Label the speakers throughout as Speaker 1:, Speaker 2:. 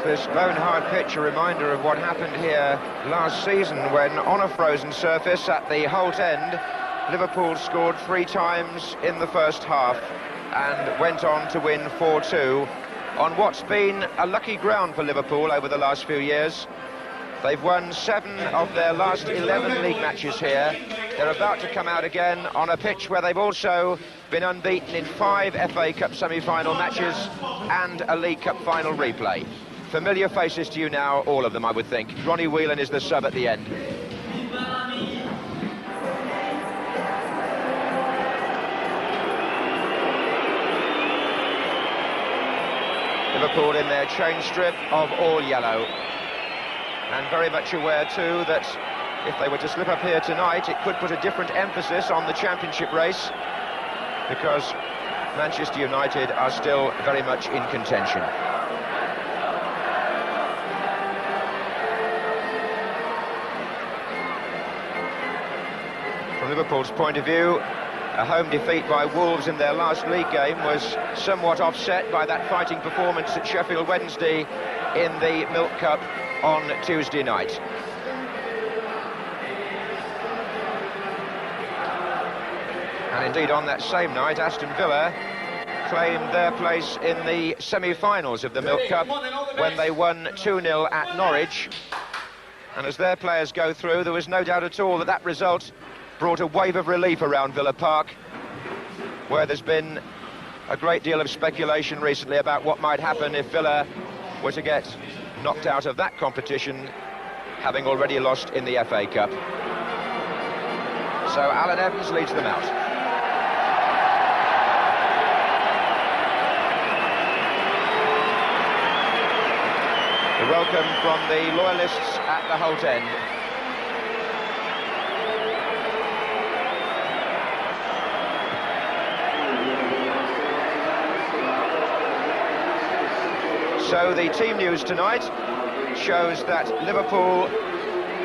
Speaker 1: this bone-hard pitch a reminder of what happened here last season when, on a frozen surface at the Holt End, Liverpool scored 3 times in the first half and went on to win 4-2 on what's been a lucky ground for Liverpool over the last few years. They've won 7 of their last 11 league matches here. They're about to come out again on a pitch where they've also been unbeaten in 5 FA Cup semi-final matches and a League Cup final replay. Familiar faces to you now, all of them, I would think. Ronnie Whelan is the sub at the end. Liverpool in their change strip of all yellow, and very much aware too that if they were to slip up here tonight, it could put a different emphasis on the championship race, because Manchester United are still very much in contention. From Liverpool's point of view, a home defeat by Wolves in their last league game was somewhat offset by that fighting performance at Sheffield Wednesday in the Milk Cup on Tuesday night. And indeed, on that same night, Aston Villa claimed their place in the semi-finals of the Milk Cup when they won 2-0 at Norwich. And as their players go through, there was no doubt at all that that result brought a wave of relief around Villa Park, where there's been a great deal of speculation recently about what might happen if Villa were to get knocked out of that competition, having already lost in the FA Cup. So Alan Evans leads them out. The welcome from the loyalists at the Holt End. So the team news tonight shows that Liverpool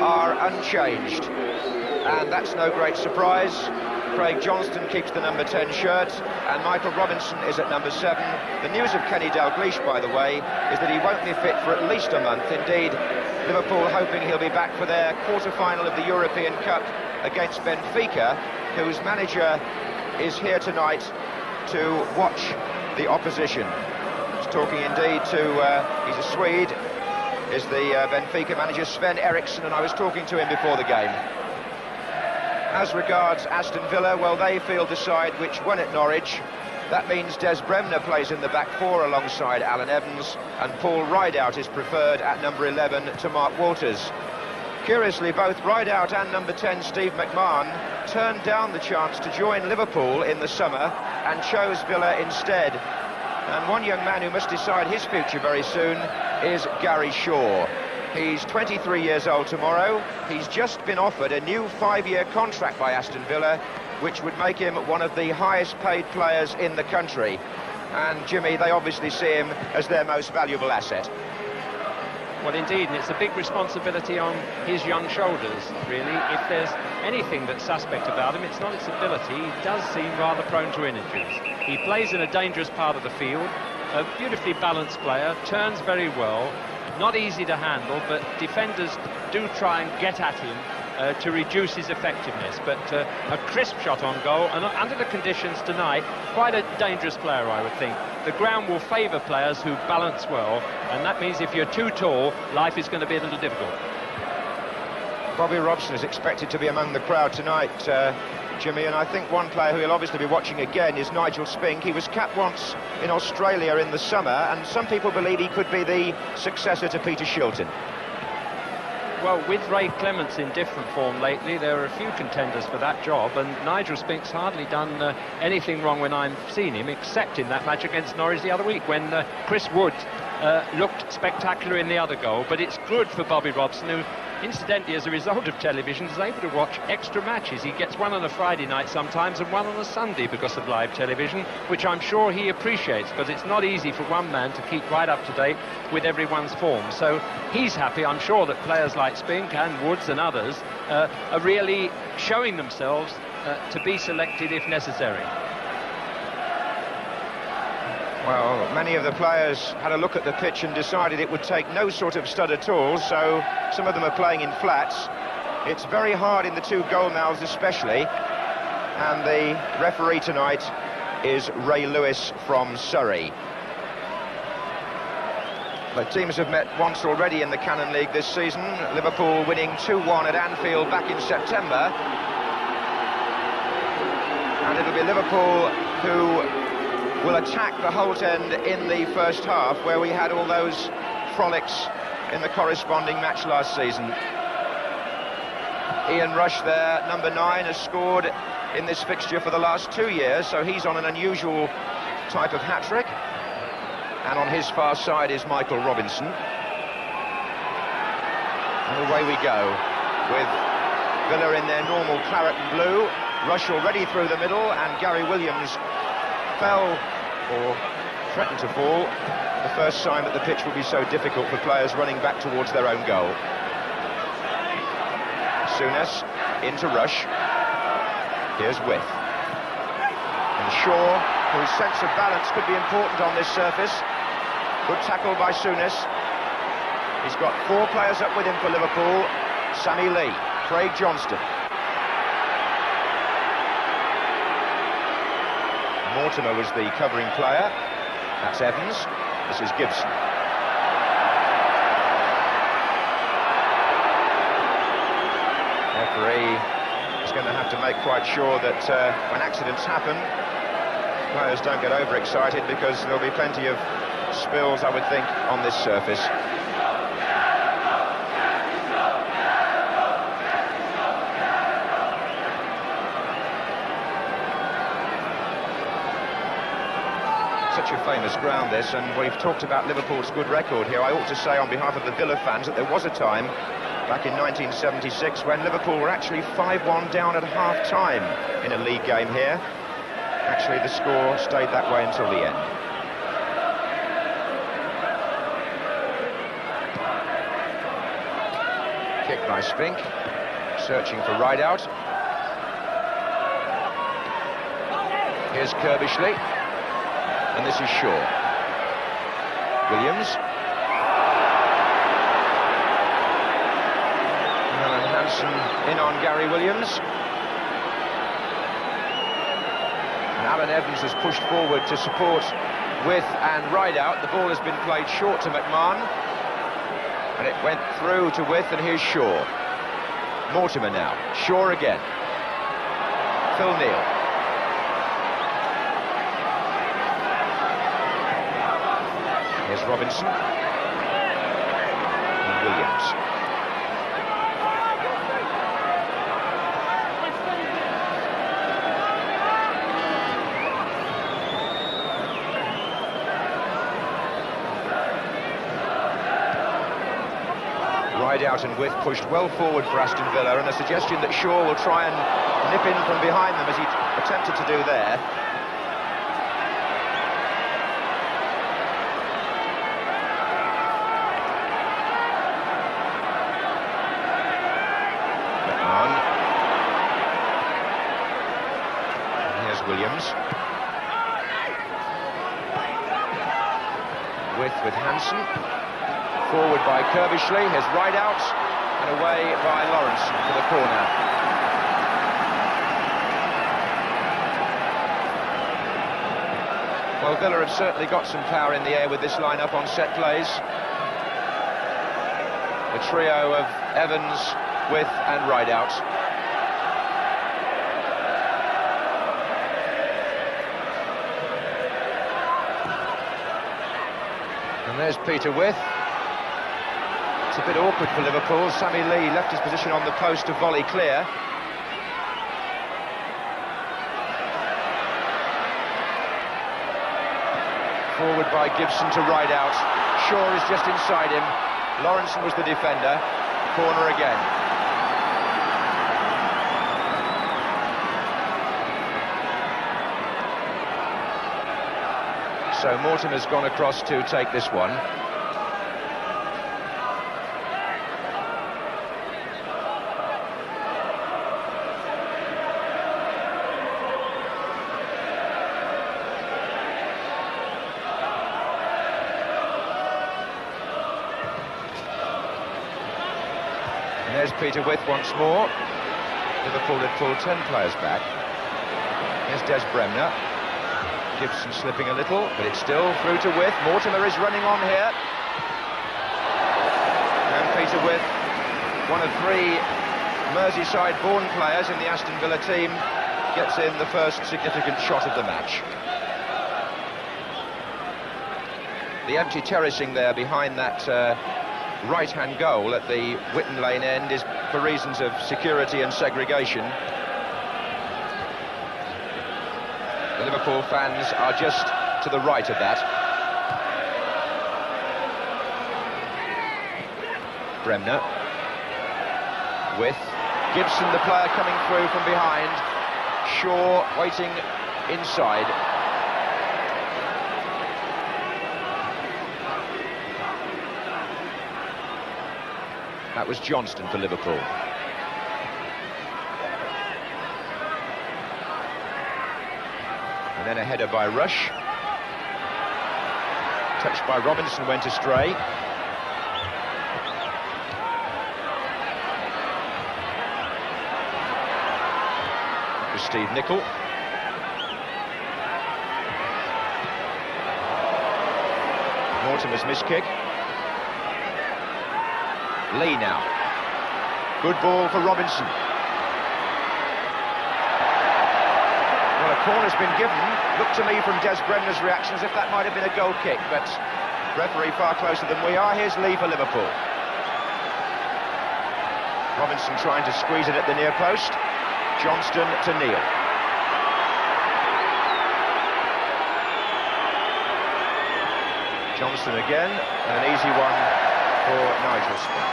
Speaker 1: are unchanged, and that's no great surprise. Craig Johnston keeps the number 10 shirt, and Michael Robinson is at number 7. The news of Kenny Dalglish, by the way, is that he won't be fit for at least a month. Indeed, Liverpool hoping he'll be back for their quarter-final of the European Cup against Benfica, whose manager is here tonight to watch the opposition. Talking indeed to, he's a Swede, is the Benfica manager Sven Eriksson, and I was talking to him before the game. As regards Aston Villa, well, they feel decide which won at Norwich. That means Des Bremner plays in the back 4 alongside Alan Evans, and Paul Rideout is preferred at number 11 to Mark Walters. Curiously, both Rideout and number 10 Steve McMahon turned down the chance to join Liverpool in the summer and chose Villa instead. And one young man who must decide his future very soon is Gary Shaw. He's 23 years old tomorrow. He's just been offered a new 5-year contract by Aston Villa, which would make him one of the highest paid players in the country. And Jimmy, they obviously see him as their most valuable asset.
Speaker 2: Well, indeed, and it's a big responsibility on his young shoulders, really. If there's anything that's suspect about him, it's not his ability. He does seem rather prone to injuries. He plays in a dangerous part of the field, a beautifully balanced player, turns very well, not easy to handle, but defenders do try and get at him to reduce his effectiveness. But a crisp shot on goal, and under the conditions tonight, quite a dangerous player, I would think. The ground will favour players who balance well, and that means if you're too tall, life is going to be a little difficult.
Speaker 1: Bobby Robson is expected to be among the crowd tonight, Jimmy, and I think one player who you'll obviously be watching again is Nigel Spink. He was capped once in Australia in the summer, and some people believe he could be the successor to Peter Shilton.
Speaker 2: Well, with Ray Clements in different form lately, there are a few contenders for that job, and Nigel Spink's hardly done anything wrong when I've seen him, except in that match against Norwich the other week, when Chris Wood looked spectacular in the other goal. But it's good for Bobby Robson, who, incidentally, as a result of television, is able to watch extra matches. He gets one on a Friday night sometimes and one on a Sunday because of live television, which I'm sure he appreciates, because it's not easy for one man to keep right up to date with everyone's form. So he's happy. I'm sure that players like Spink and Woods and others are really showing themselves to be selected if necessary.
Speaker 1: Well, many of the players had a look at the pitch and decided it would take no sort of stud at all, so some of them are playing in flats. It's very hard in the two goal mouths especially, and the referee tonight is Ray Lewis from Surrey. The teams have met once already in the Cannon League this season, Liverpool winning 2-1 at Anfield back in September. And it'll be Liverpool who will attack the Holt End in the first half, where we had all those frolics in the corresponding match last season. Ian Rush there, number 9, has scored in this fixture for the last 2 years, so he's on an unusual type of hat-trick. And on his far side is Michael Robinson. And away we go, with Villa in their normal claret and blue. Rush already through the middle, and Gary Williams fell, or threatened to fall, the first sign that the pitch would be so difficult for players running back towards their own goal. Souness into Rush. Here's With. And Shaw, whose sense of balance could be important on this surface. Good tackle by Souness. He's got 4 players up with him for Liverpool. Sammy Lee, Craig Johnston. Mortimer was the covering player. That's Evans. This is Gibson. Referee is going to have to make quite sure that when accidents happen, players don't get overexcited, because there'll be plenty of spills, I would think, on this surface. Such a famous ground, this, and we've talked about Liverpool's good record here. I ought to say on behalf of the Villa fans that there was a time back in 1976 when Liverpool were actually 5-1 down at half-time in a league game here. Actually, the score stayed that way until the end. Kick by Spink, searching for Rideout. Here's Kirbishley, and this is Shaw. Williams. And Hansen in on Gary Williams. And Alan Evans has pushed forward to support With and Rideout. The ball has been played short to McMahon, and it went through to With, and here's Shaw. Mortimer now. Shaw again. Phil Neal. Here's Robinson. And Williams. Rideout and With pushed well forward for Aston Villa, and a suggestion that Shaw will try and nip in from behind them, as he attempted to do there. Williams. With Hansen. Forward by Kirbishley. Here's Rideout, and away by Lawrence for the corner. Well, Villa have certainly got some power in the air with this lineup on set plays. The trio of Evans, With and Rideout. And there's Peter With. It's a bit awkward for Liverpool. Sammy Lee left his position on the post to volley clear. Forward by Gibson to Rideout. Shaw is just inside him. Lawrenson was the defender. Corner again. So Mortimer's gone across to take this one. there's Peter With once more. Liverpool had pulled 10 players back. Here's Des Bremner. Gibson slipping a little, but it's still through to With. Mortimer is running on here. And Peter With, one of 3 Merseyside-born players in the Aston Villa team, gets in the first significant shot of the match. The empty terracing there behind that right-hand goal at the Whitton Lane end is for reasons of security and segregation. The Liverpool fans are just to the right of that. Bremner. With Gibson, the player, coming through from behind. Shaw waiting inside. That was Johnston for Liverpool. And then a header by Rush. Touched by Robinson, went astray. That was Steve Nicol. Mortimer's miskick. Lee now. Good ball for Robinson. Well, a corner's been given. Looked to me from Des Bremner's reaction as if that might have been a goal kick, but referee far closer than we are. Here's Lee for Liverpool. Robinson trying to squeeze it at the near post. Johnston to Neil. Johnston again, and an easy one for Nigel Smith.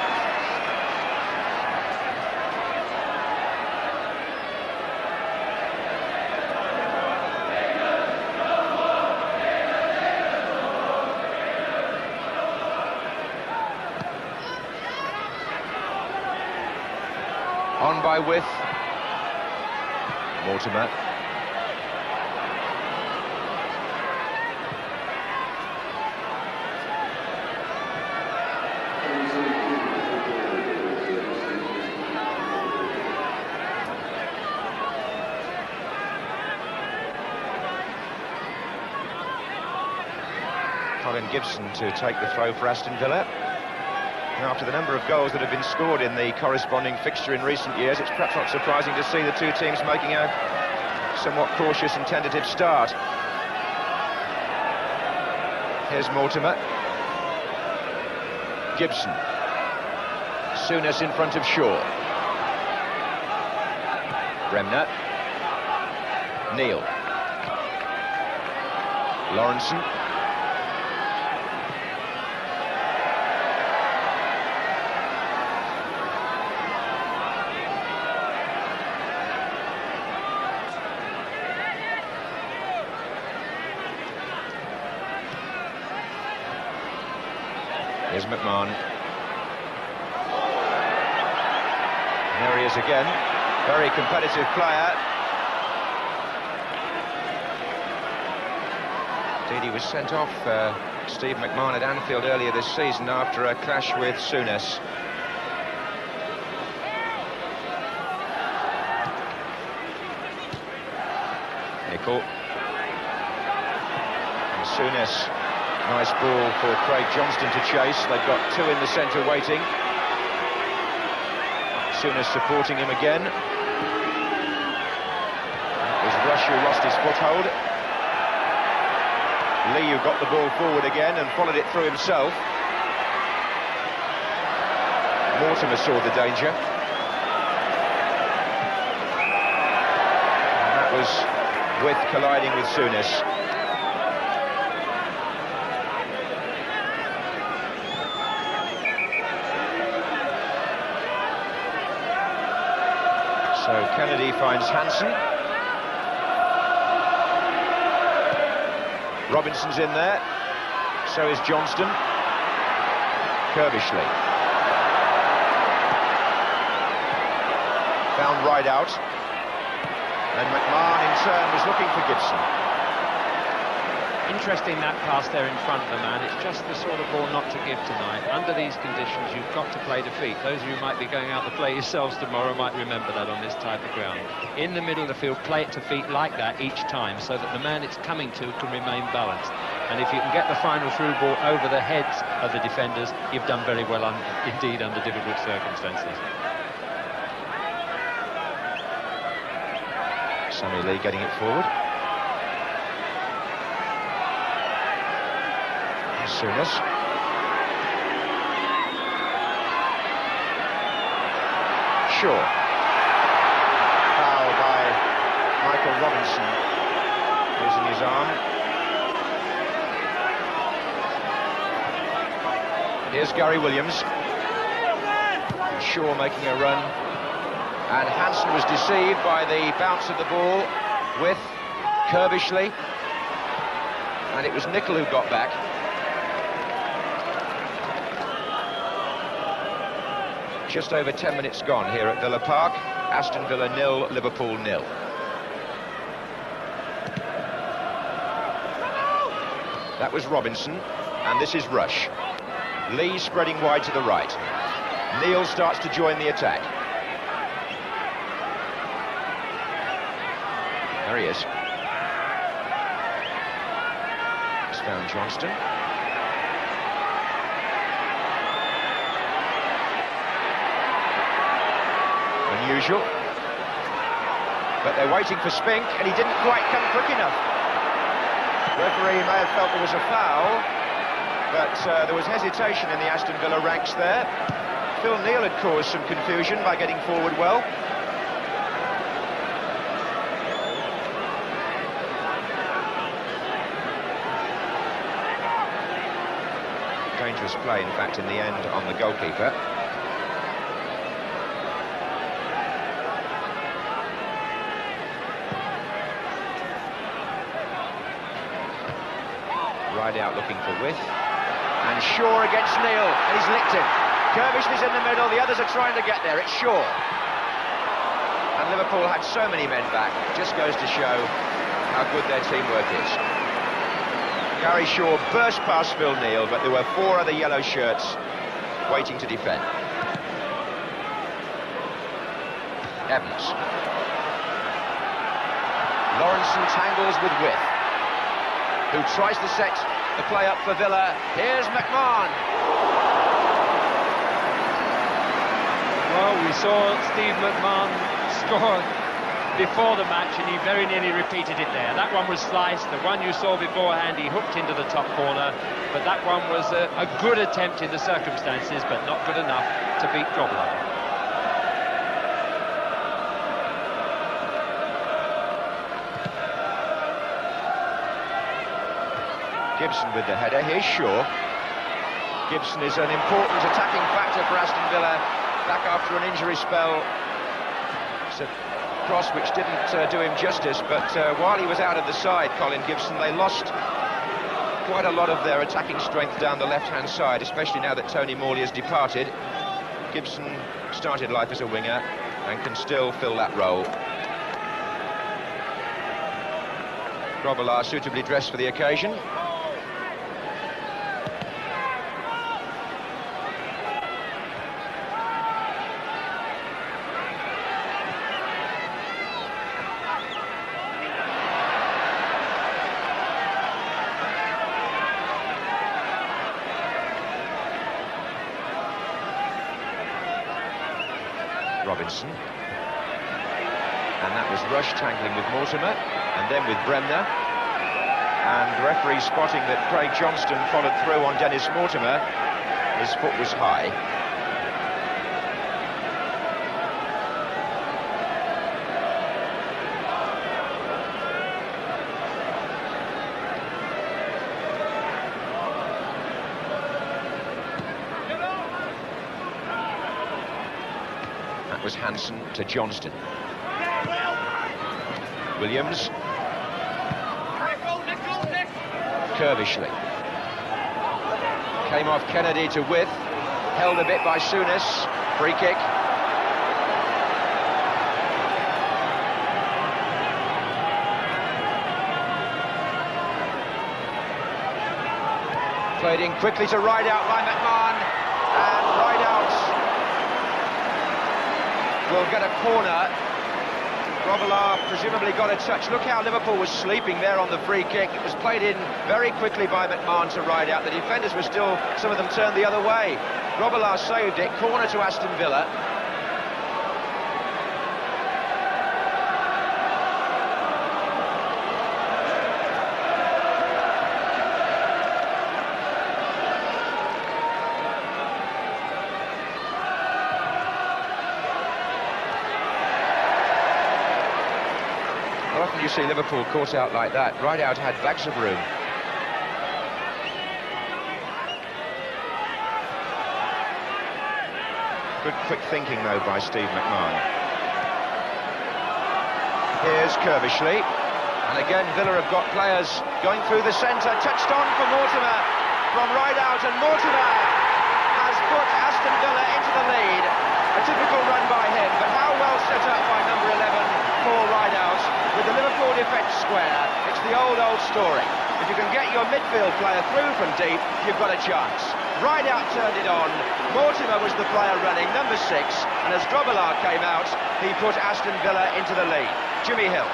Speaker 1: On by With. Mortimer. Colin Gibson to take the throw for Aston Villa. After the number of goals that have been scored in the corresponding fixture in recent years, it's perhaps not surprising to see the 2 teams making a somewhat cautious and tentative start. Here's Mortimer. Gibson. Souness in front of Shaw. Bremner. Neil. Lawrenson. Here's McMahon. There he is again. Very competitive player. Indeed, he was sent off, Steve McMahon, at Anfield earlier this season after a clash with Souness. Nicol. And Souness. Nice ball for Craig Johnston to chase. They've got 2 in the centre waiting. Souness supporting him again. It was Rush who lost his foothold. Lee, who got the ball forward again and followed it through himself. Mortimer saw the danger. And that was With colliding with Souness. So Kennedy finds Hansen. Robinson's in there. So is Johnston. Kirbishley. Found right out. And McMahon in turn was looking for Gibson.
Speaker 2: Interesting that pass there in front of the man. It's just the sort of ball not to give tonight. Under these conditions, you've got to play to feet. Those of you who might be going out to play yourselves tomorrow might remember that on this type of ground. In the middle of the field, play it to feet like that each time, so that the man it's coming to can remain balanced. And if you can get the final through ball over the heads of the defenders, you've done very well indeed under difficult circumstances.
Speaker 1: Sammy Lee getting it forward. Souness. Shaw. Foul by Michael Robinson, losing his arm. Here's Gary Williams. Shaw making a run. And Hansen was deceived by the bounce of the ball with Kerbishley. And it was Nicol who got back. Just over 10 minutes gone here at Villa Park. Aston Villa 0, Liverpool 0. That was Robinson, and this is Rush. Lee spreading wide to the right. Neal starts to join the attack. There he is. It's found Johnston. Unusual, but they're waiting for Spink, and he didn't quite come quick enough. The referee may have felt there was a foul, but there was hesitation in the Aston Villa ranks there. Phil Neal had caused some confusion by getting forward well. Dangerous play, in fact, in the end on the goalkeeper. Right out looking for width, and Shaw against Neal, and he's licked it. Kerbishley's in the middle, the others are trying to get there. It's Shaw, and Liverpool had so many men back. It just goes to show how good their teamwork is. Gary Shaw burst past Phil Neal, but there were 4 other yellow shirts waiting to defend. Evans. Lawrenson tangles with width, who tries to set the play up for Villa. Here's McMahon.
Speaker 2: Well, we saw Steve McMahon score before the match, and he very nearly repeated it there. That one was sliced. The one you saw beforehand, he hooked into the top corner, but that one was a good attempt in the circumstances, but not good enough to beat Grobbelaar.
Speaker 1: Gibson with the header. Here's Shaw. Gibson is an important attacking factor for Aston Villa, back after an injury spell. It's a cross which didn't do him justice, but while he was out of the side, Colin Gibson, they lost quite a lot of their attacking strength down the left-hand side, especially now that Tony Morley has departed. Gibson started life as a winger and can still fill that role. Grobbelaar suitably dressed for the occasion. Robinson, and that was Rush tangling with Mortimer, and then with Bremner, and the referee spotting that Craig Johnston followed through on Dennis Mortimer. His foot was high. Was Hansen to Johnston. Williams. Kerbishley. Came off Kennedy to width. Held a bit by Souness. Free kick. Played in quickly to Rideout by McMahon, and Rideout will get a corner. Grobbelaar presumably got a touch. Look how Liverpool was sleeping there on the free kick. It was played in very quickly by McMahon to Rideout. The defenders were still, some of them turned the other way. Grobbelaar saved it, corner to Aston Villa. How often do you see Liverpool caught out like that? Rideout had bags of room. Good quick thinking though by Steve McMahon. Here's Kerbishley, and again Villa have got players going through the centre, touched on for Mortimer from Rideout, and Mortimer has put Aston Villa into the lead. A typical run by him, but how well set up by number 11 for Rideout with the Liverpool defence square. It's the old story. If you can get your midfield player through from deep, you've got a chance. Rideout turned it on, Mortimer was the player running, number 6, and as Grobbelaar came out, he put Aston Villa into the lead. Jimmy Hill.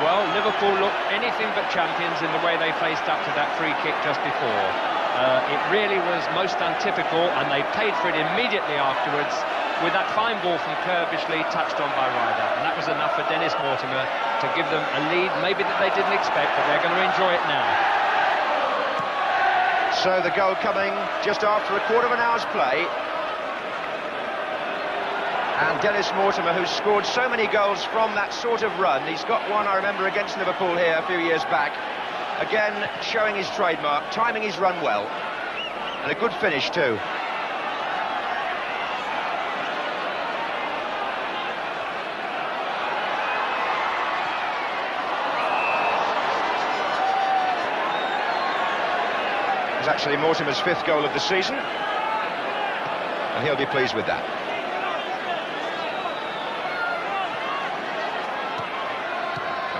Speaker 2: Well, Liverpool looked anything but champions in the way they faced up to that free kick just before. It really was most untypical, and they paid for it immediately afterwards with that fine ball from Kerbishley touched on by Rideout, and that was enough for Dennis Mortimer to give them a lead, maybe that they didn't expect, but they're going to enjoy it now.
Speaker 1: So the goal coming just after a quarter of an hour's play. And Dennis Mortimer, who's scored so many goals from that sort of run, he's got one, I remember, against Liverpool here a few years back. Again, showing his trademark, timing his run well, and a good finish too. It's actually Mortimer's 5th goal of the season, and he'll be pleased with that.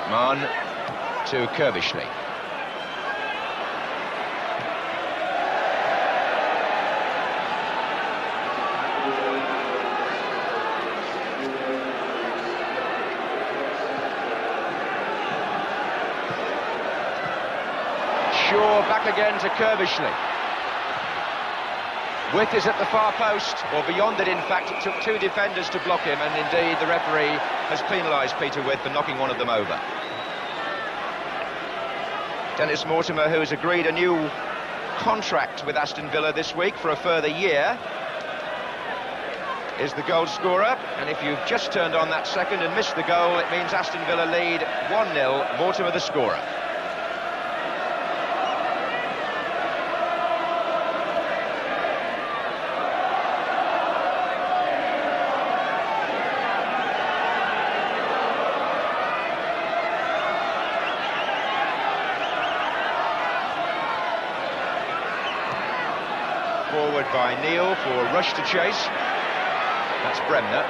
Speaker 1: McMahon to Kerbishley. Back again to Kerbishley. Width is at the far post, or beyond it in fact. It took 2 defenders to block him, and indeed the referee has penalised Peter Width for knocking one of them over. Dennis Mortimer, who has agreed a new contract with Aston Villa this week for a further year, is the goal scorer, and if you've just turned on that second and missed the goal, it means Aston Villa lead 1-0, Mortimer the scorer. Forward by Neil for Rush to chase. That's Bremner.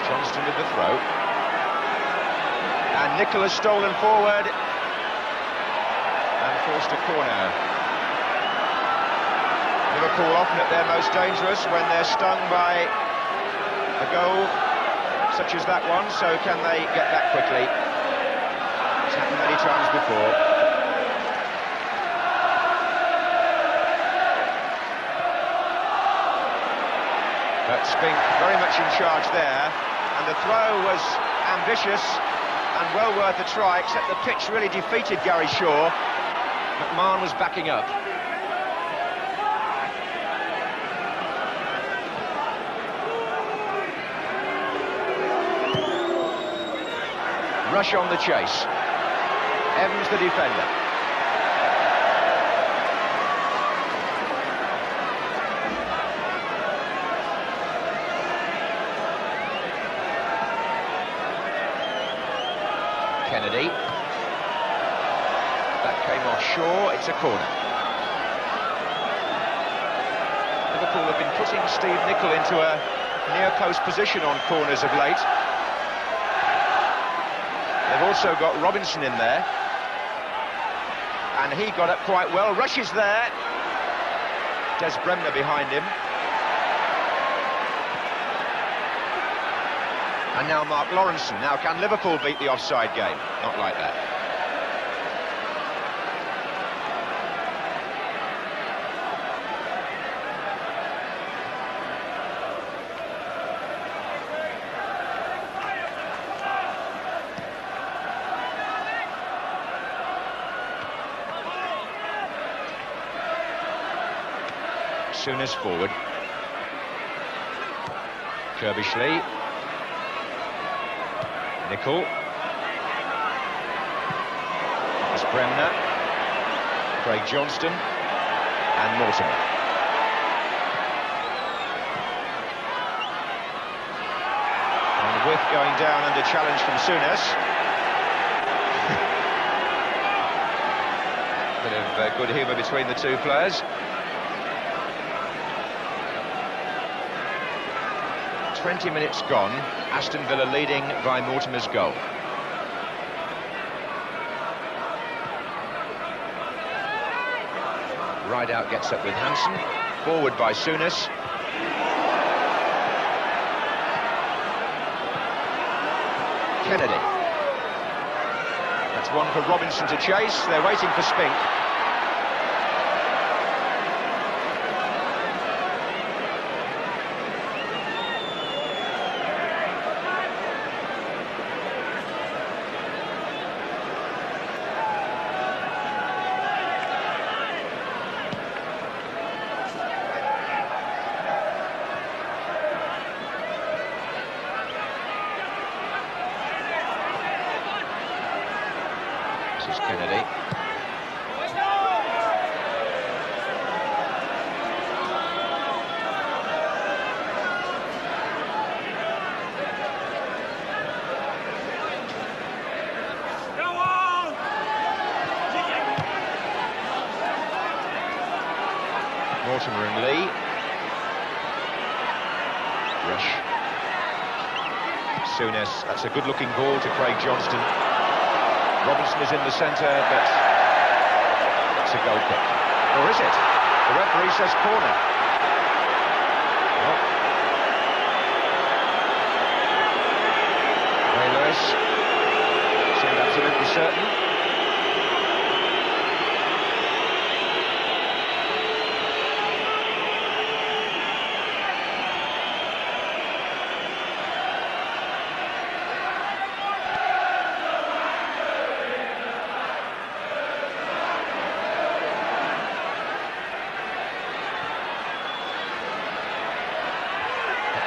Speaker 1: Johnston with the throw. And Nicholas stolen forward and forced a corner. Liverpool often at their most dangerous when they're stung by a goal such as that one, so can they get that quickly? It's happened many times before. But Spink very much in charge there, and the throw was ambitious and well worth a try, except the pitch really defeated Gary Shaw. McMahon was backing up. Rush on the chase. Evans the defender. Kennedy. That came off Shaw, it's a corner. Liverpool have been putting Steve Nicol into a near-post position on corners of late. They've also got Robinson in there. and he got up quite well. Rushes there. Des Bremner behind him. And now Mark Lawrenson. Now, can Liverpool beat the offside game? Not like that. Souness forward. Kirbishley. Nicol. It's Bremner. Craig Johnston. And Mortimer. And With going down under challenge from Souness. Bit of good humour between the two players. 20 minutes gone, Aston Villa leading by Mortimer's goal. Rideout gets up with Hansen, forward by Souness. Kennedy. That's one for Robinson to chase, they're waiting for Spink. This is Kennedy. Mortimer and Lee. Rush. Souness, that's a good-looking ball to Craig Johnston. Robinson is in the centre, but it's a goal kick. Or is it? The referee says corner. Well, Ray Lewis seemed absolutely certain.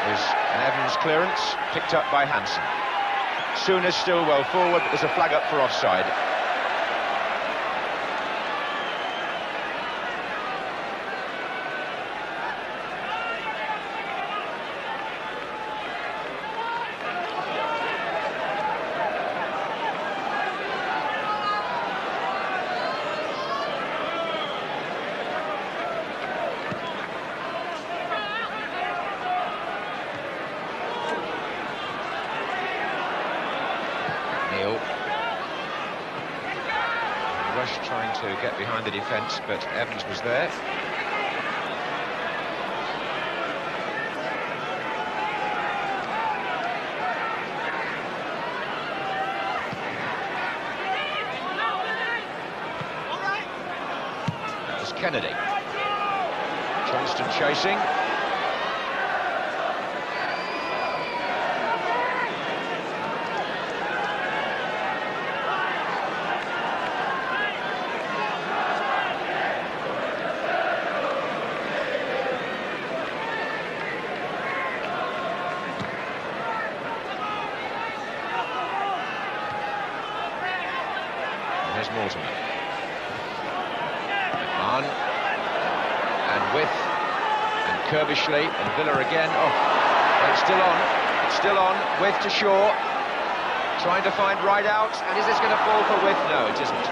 Speaker 1: An Evans clearance, picked up by Hansen. Souness still well forward, but there's a flag up for offside. Rush trying to get behind the defence, but Evans was there. That was Kennedy. Johnston chasing. There's Mortimer. McMahon. And With. And Kirbishley. And Villa again. Oh, it's still on. It's still on. With to Shaw. Trying to find Rideout. And is this going to fall for With? No, it isn't.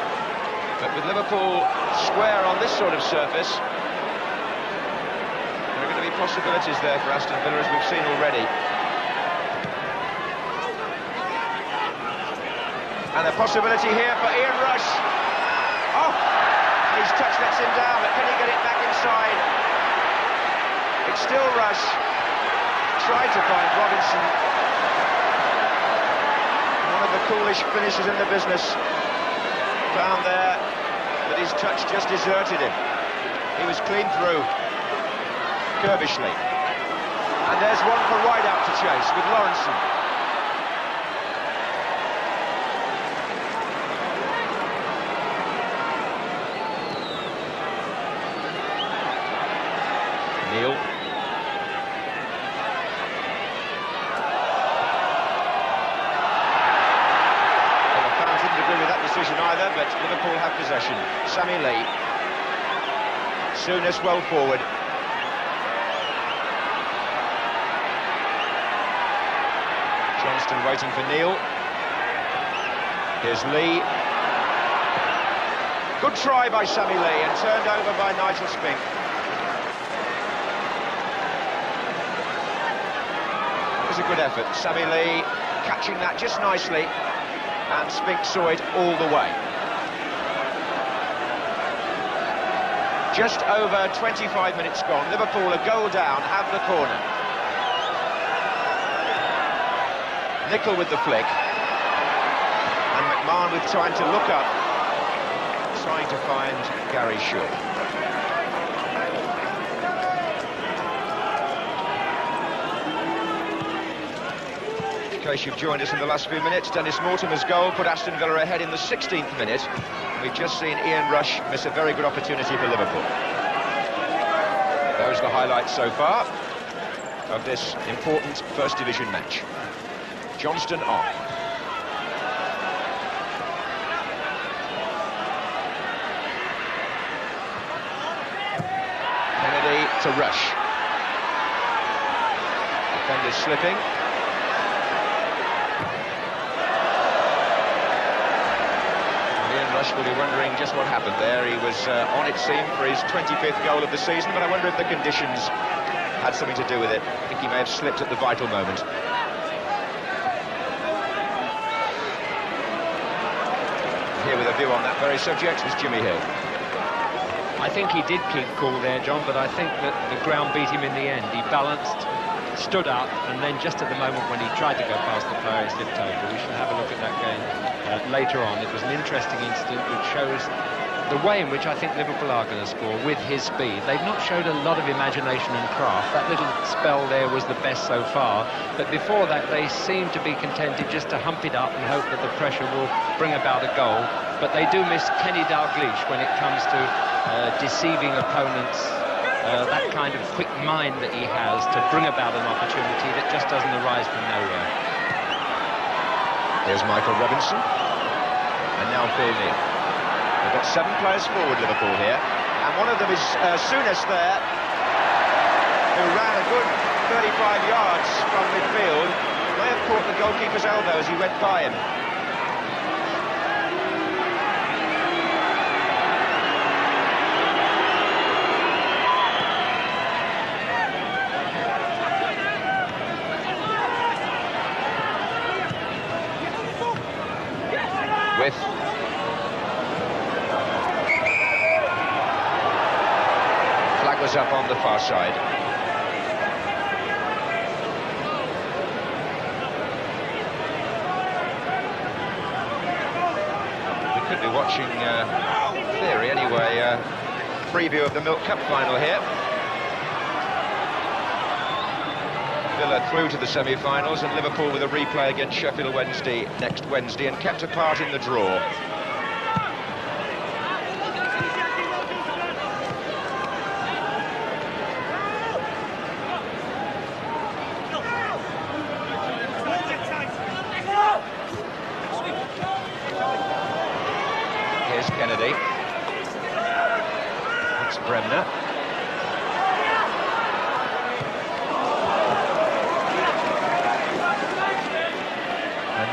Speaker 1: But with Liverpool square on this sort of surface, there are going to be possibilities there for Aston Villa, as we've seen already. And a possibility here for Ian Rush. Oh! his touch lets him down, but can he get it back inside? It's still Rush. Tried to find Robinson. One of the coolest finishers in the business. Found there, but his touch just deserted him. He was clean through. Curbishly. And there's one for Rideout to chase with Lawrenson. Neil. Decision either, but Liverpool have possession. Sammy Lee. Souness well forward. Johnston waiting for Neil. Here's Lee. Good try by Sammy Lee and turned over by Nigel Spink. It was a good effort. Sammy Lee catching that just nicely. And Spink saw it all the way. Just over 25 minutes gone. Liverpool a goal down, have the corner. Nicol with the flick. And McMahon with time to look up, trying to find Gary Shaw. In case you've joined us in the last few minutes, Dennis Mortimer's goal put Aston Villa ahead in the 16th minute. We've just seen Ian Rush miss a very good opportunity for Liverpool. Those are the highlights so far of this important First Division match. Johnston on. Kennedy to Rush. Defenders slipping. Rush will be wondering just what happened there. He was on, it seemed, for his 25th goal of the season, but I wonder if the conditions had something to do with it. I think he may have slipped at the vital moment. Here with a view on that very subject is Jimmy Hill.
Speaker 2: I think he did keep cool there, John, but I think that the ground beat him in the end. He balanced, stood up, and then just at the moment when he tried to go past the player, he slipped over. We should have a look at that game later on. It was an interesting incident which shows the way in which I think Liverpool are going to score with his speed. They've not showed a lot of imagination and craft. That little spell there was the best so far, but before that they seem to be contented just to hump it up and hope that the pressure will bring about a goal. But they do miss Kenny Dalglish when it comes to deceiving opponents. That kind of quick mind that he has to bring about an opportunity that just doesn't arise from nowhere.
Speaker 1: Here's Michael Robinson, and now Phil Neal. They've got 7 players forward, Liverpool here, and one of them is Souness there, who ran a good 35 yards from midfield. May have caught the goalkeeper's elbow as he went by him. With flag was up on the far side. We could be watching, theory anyway, preview of the Milk Cup final here. Villa through to the semi-finals, and Liverpool with a replay against Sheffield Wednesday next Wednesday, and kept apart in the draw. Here's Kennedy. That's Bremner.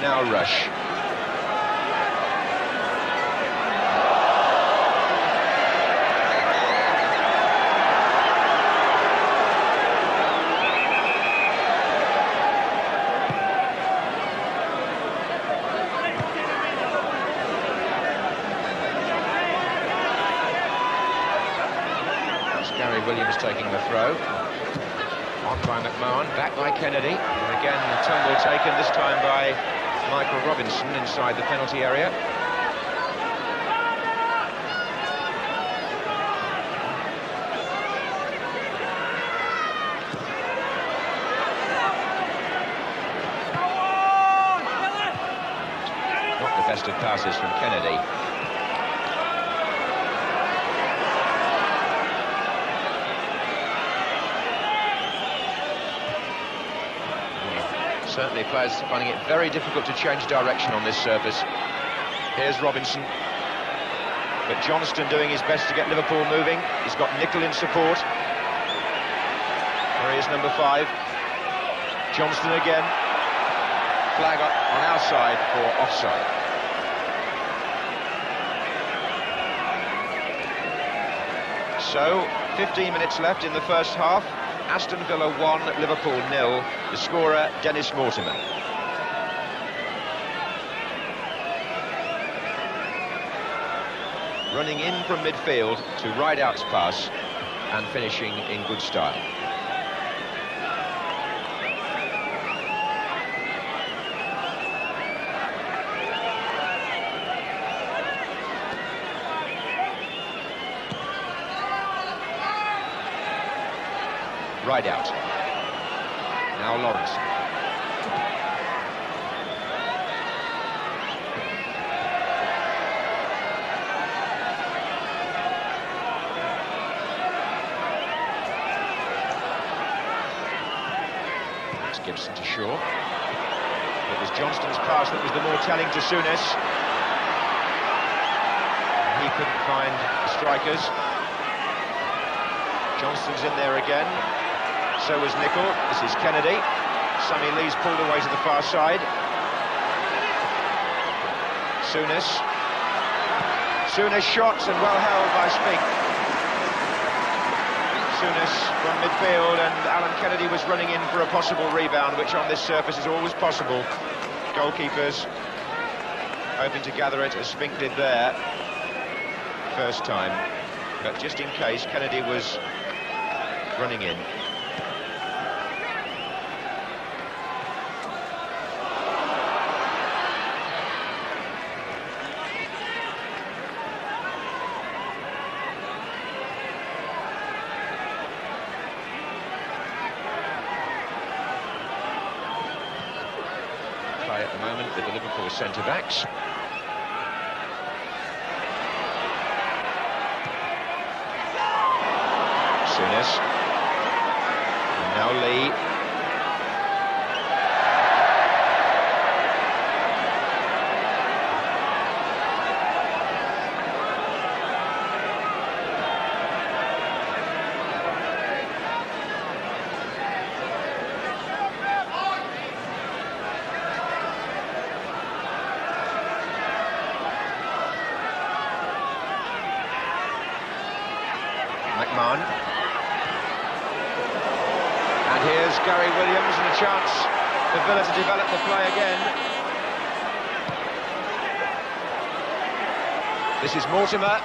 Speaker 1: Now Rush. Williams taking the throw. On by McMahon, back by Kennedy. And again, the tumble taken, this time by Michael Robinson inside the penalty area. Not the best of passes from Kennedy. Certainly players finding it very difficult to change direction on this surface. Here's Robinson. But Johnston doing his best to get Liverpool moving. He's got Nicol in support. There he is, number 5. Johnston again. Flag up on our side for offside. So, 15 minutes left in the first half. Aston Villa 1, Liverpool 0. The scorer, Dennis Mortimer. Running in from midfield to Rideout's pass and finishing in good style. Rideout. Now Lawrence. It's Gibson to Shaw. It was Johnston's pass that was the more telling to Souness. He couldn't find the strikers. Johnston's in there again. So was Nicol. This is Kennedy. Sammy Lee's pulled away to the far side. Souness. Souness shot and well held by Spink. Souness from midfield, and Alan Kennedy was running in for a possible rebound, which on this surface is always possible. Goalkeepers hoping to gather it as Spink did there. First time. But just in case, Kennedy was running in. At the moment with the Liverpool centre-backs. Souness. And now Lee. McMahon. And here's Gary Williams, and a chance for Villa to develop the play again. This is Mortimer.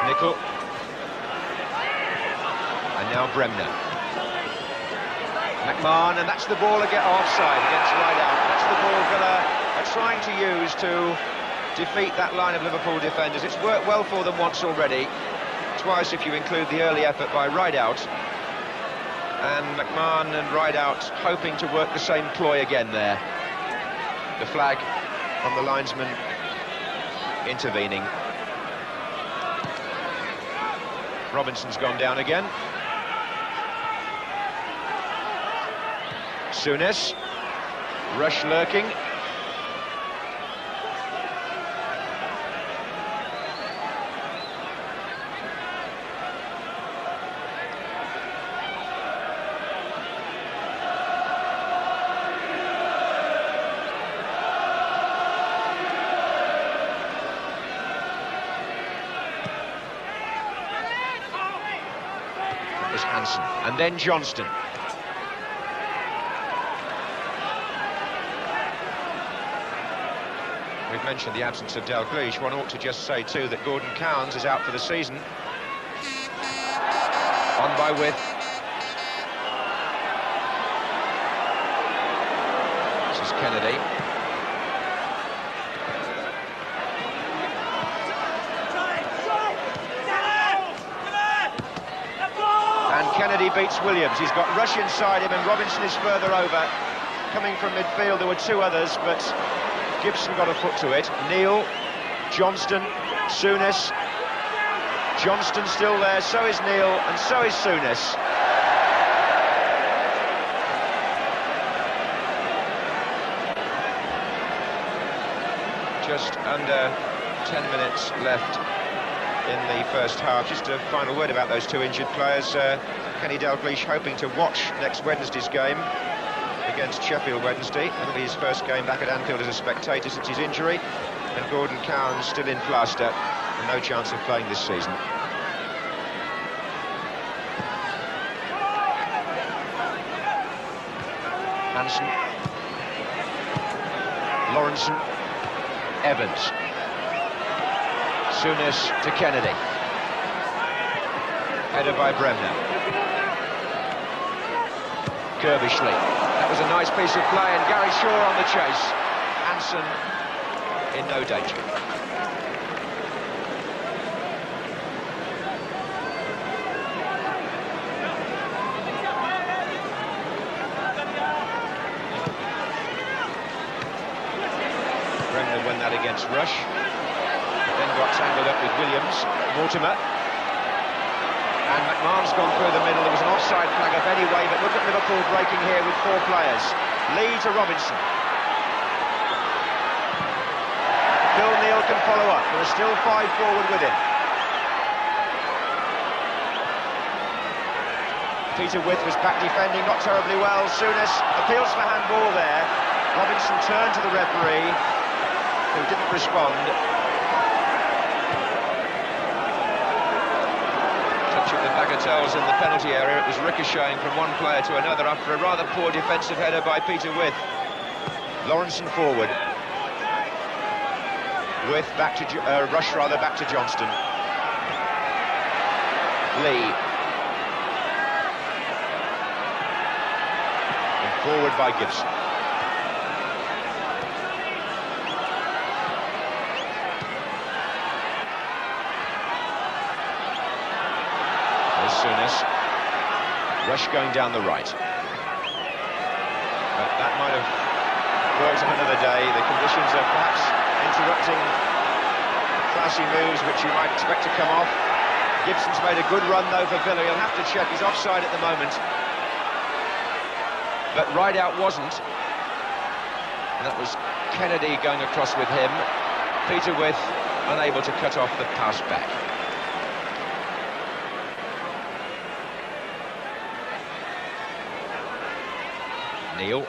Speaker 1: Nicol. And now Bremner. McMahon, and that's the ball again, offside against Rideout. That's the ball Villa are trying to use to defeat that line of Liverpool defenders. It's worked well for them once already, twice if you include the early effort by Rideout. And McMahon and Rideout hoping to work the same ploy again there. The flag from the linesman intervening. Robinson's gone down again. Souness. Rush lurking. was Hansen, and then Johnston. We've mentioned the absence of Dalglish. One ought to just say, too, that Gordon Cowans is out for the season. On by With. This is Kennedy. And Kennedy beats Williams. He's got Rush inside him and Robinson is further over. Coming from midfield, there were two others, but Gibson got a foot to it. Neal, Johnston, Souness. Johnston still there, so is Neal, and so is Souness. Just under 10 minutes left in the first half. Just a final word about those two injured players. Kenny Dalglish hoping to watch next Wednesday's game against Sheffield Wednesday. It'll be his first game back at Anfield as a spectator since his injury. And Gordon Cowans still in plaster and no chance of playing this season. Hansen, Lawrenson, Evans, Souness to Kennedy. Header by Bremner. Kirbishley. That was a nice piece of play, and Gary Shaw on the chase. Hansen in no danger. Bremner won that against Rush. Then got tangled up with Williams. Mortimer. And McMahon's gone through the middle. There was an offside flag up anyway, but look at Liverpool breaking here with four players. Lee to Robinson. Phil Neal can follow up. There are still five forward with him. Peter With was back defending, not terribly well. Souness appeals for handball there. Robinson turned to the referee, who didn't respond. Touching the bagatelles in the penalty area, it was ricocheting from one player to another after a rather poor defensive header by Peter With. Lawrenson forward. With back to Rush, back to Johnston. Lee. And forward by Gibson. There's Souness. Rush going down the right. But that might have worked on another day. The conditions are perhaps interrupting flashy moves which you might expect to come off. Gibson's made a good run though for Villa. He'll have to check. He's offside at the moment. But Rideout wasn't. And that was Kennedy going across with him. Peter With unable to cut off the pass back. Neal.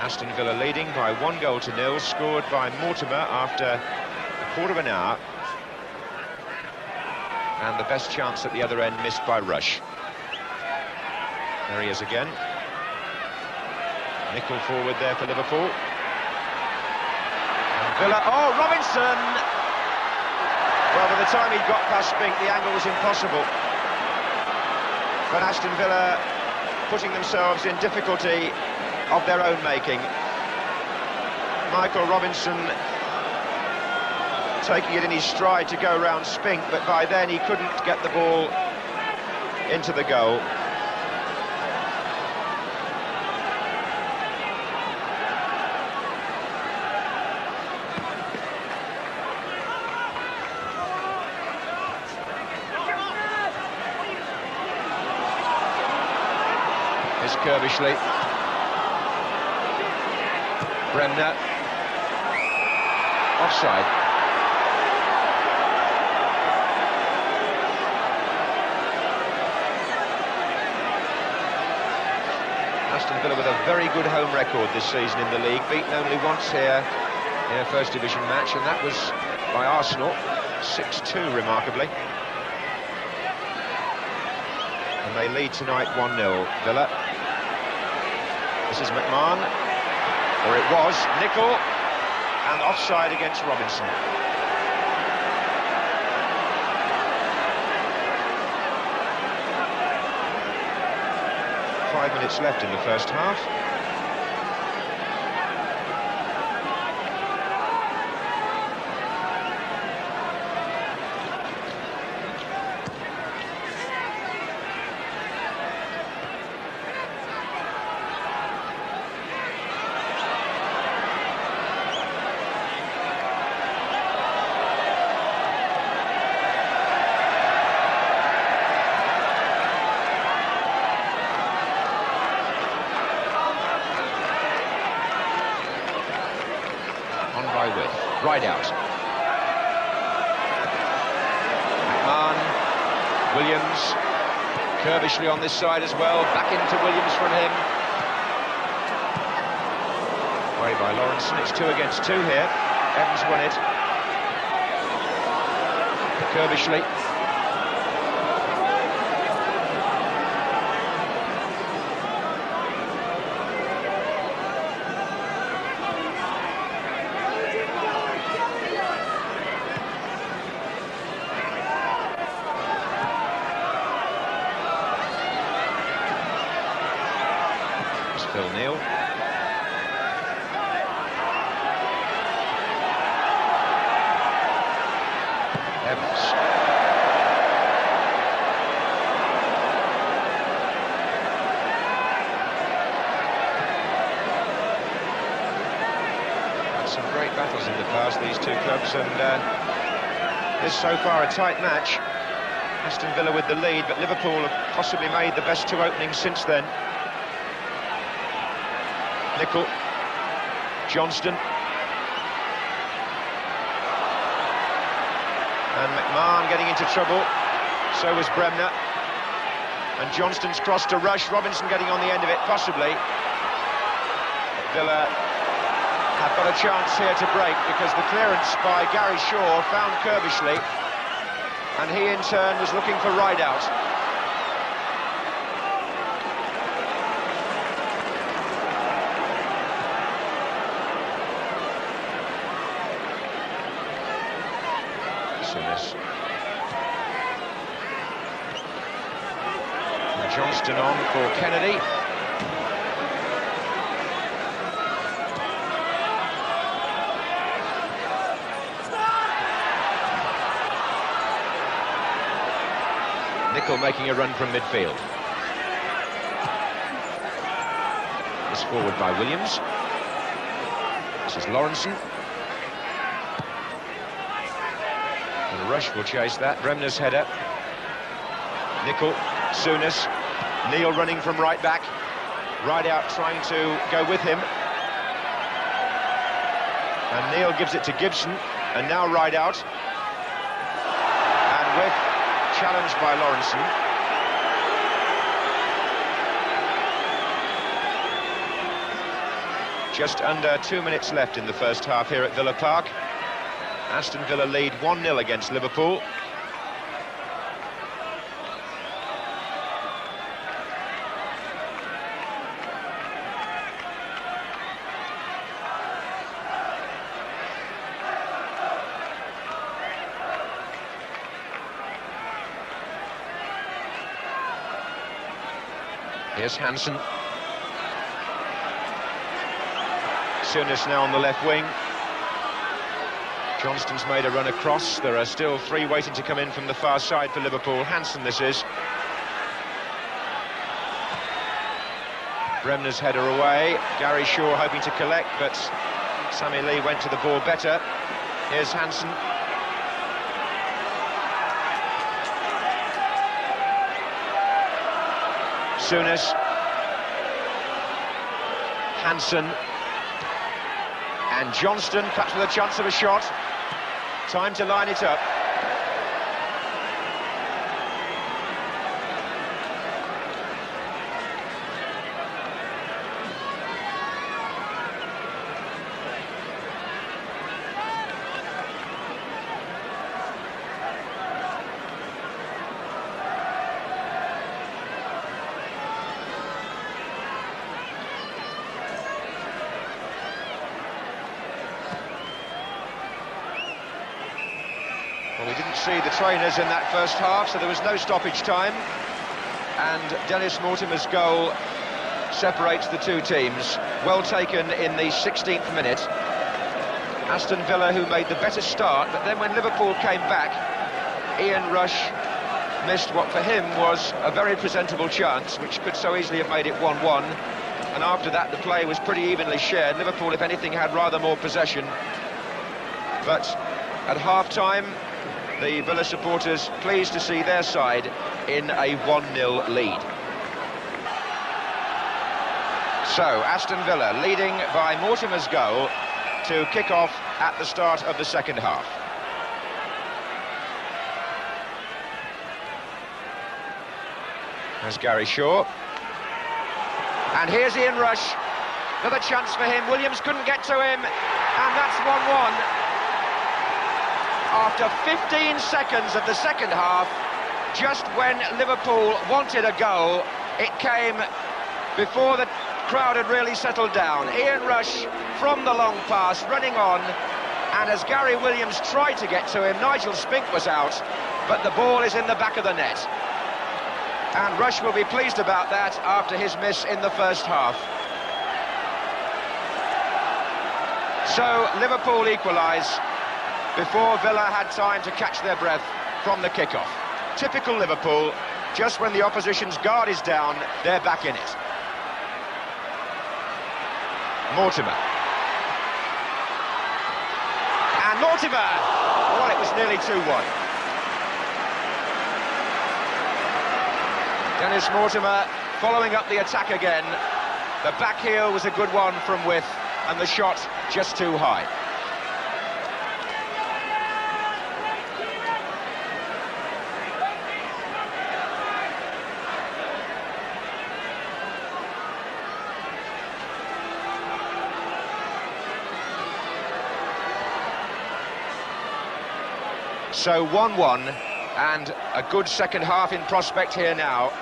Speaker 1: Aston Villa leading by 1-0, scored by Mortimer after a quarter of an hour. And the best chance at the other end missed by Rush. There he is again. Nickel forward there for Liverpool. And Villa, oh, Robinson! Well, by the time he got past Spink, the angle was impossible. But Aston Villa putting themselves in difficulty of their own making. Michael Robinson taking it in his stride to go round Spink, but by then he couldn't get the ball into the goal. Here's Kirbishley. Bremner. Offside. Aston Villa with a very good home record this season in the league, beaten only once here in a First Division match, and that was by Arsenal, 6-2 remarkably. And they lead tonight 1-0, Villa. This is McMahon, or it was, Nicol, and offside against Robinson. 5 minutes left in the first half. Right out. McMahon, Williams, Kerbishley on this side as well, back into Williams from him. Away by Lawrenson, it's 2 against 2 here. Evans won it. Kerbishley. Neil. Evans. Had some great battles in the past, these two clubs, and this so far a tight match. Aston Villa with the lead, but Liverpool have possibly made the best 2 openings since then. Nicol, Johnston, and McMahon getting into trouble, so was Bremner, and Johnston's crossed to Rush, Robinson getting on the end of it, possibly. Villa have got a chance here to break, because the clearance by Gary Shaw found Kerbishley, and he in turn was looking for Rideout. Johnston on for Kennedy. Nicol making a run from midfield. This forward by Williams. This is Lawrenson. And Rush will chase that. Bremner's header. Nicol, Souness. Neil running from right back. Rideout trying to go with him. And Neil gives it to Gibson. And now Rideout. And with challenged by Lawrenson. Just under 2 minutes left in the first half here at Villa Park. Aston Villa lead 1-0 against Liverpool. Here's Hansen. Souness now on the left wing. Johnston's made a run across. There are still 3 waiting to come in from the far side for Liverpool. Hansen this is. Bremner's header away. Gary Shaw hoping to collect, but Sammy Lee went to the ball better. Here's Hansen. Souness, Hansen, and Johnston, perhaps with a chance of a shot. Time to line it up. see the trainers in that first half, so there was no stoppage time. And Dennis Mortimer's goal separates the two teams. Well taken in the 16th minute. Aston Villa, who made the better start, but then when Liverpool came back, Ian Rush missed what for him was a very presentable chance, which could so easily have made it 1-1. And after that, the play was pretty evenly shared. Liverpool, if anything, had rather more possession. But at half-time, the Villa supporters pleased to see their side in a 1-0 lead. So, Aston Villa leading by Mortimer's goal to kick off at the start of the second half. There's Gary Shaw. And here's Ian Rush. Another chance for him. Williams couldn't get to him. And that's 1-1. After 15 seconds of the second half, just when Liverpool wanted a goal, it came before the crowd had really settled down. Ian Rush from the long pass, running on, and as Gary Williams tried to get to him, Nigel Spink was out, but the ball is in the back of the net. And Rush will be pleased about that after his miss in the first half. So Liverpool equalise before Villa had time to catch their breath from the kickoff. Typical Liverpool, just when the opposition's guard is down, they're back in it. Mortimer. And Mortimer! Well, it was nearly 2-1. Dennis Mortimer following up the attack again. The back heel was a good one from width, and the shot just too high. So 1-1, and a good second half in prospect here now.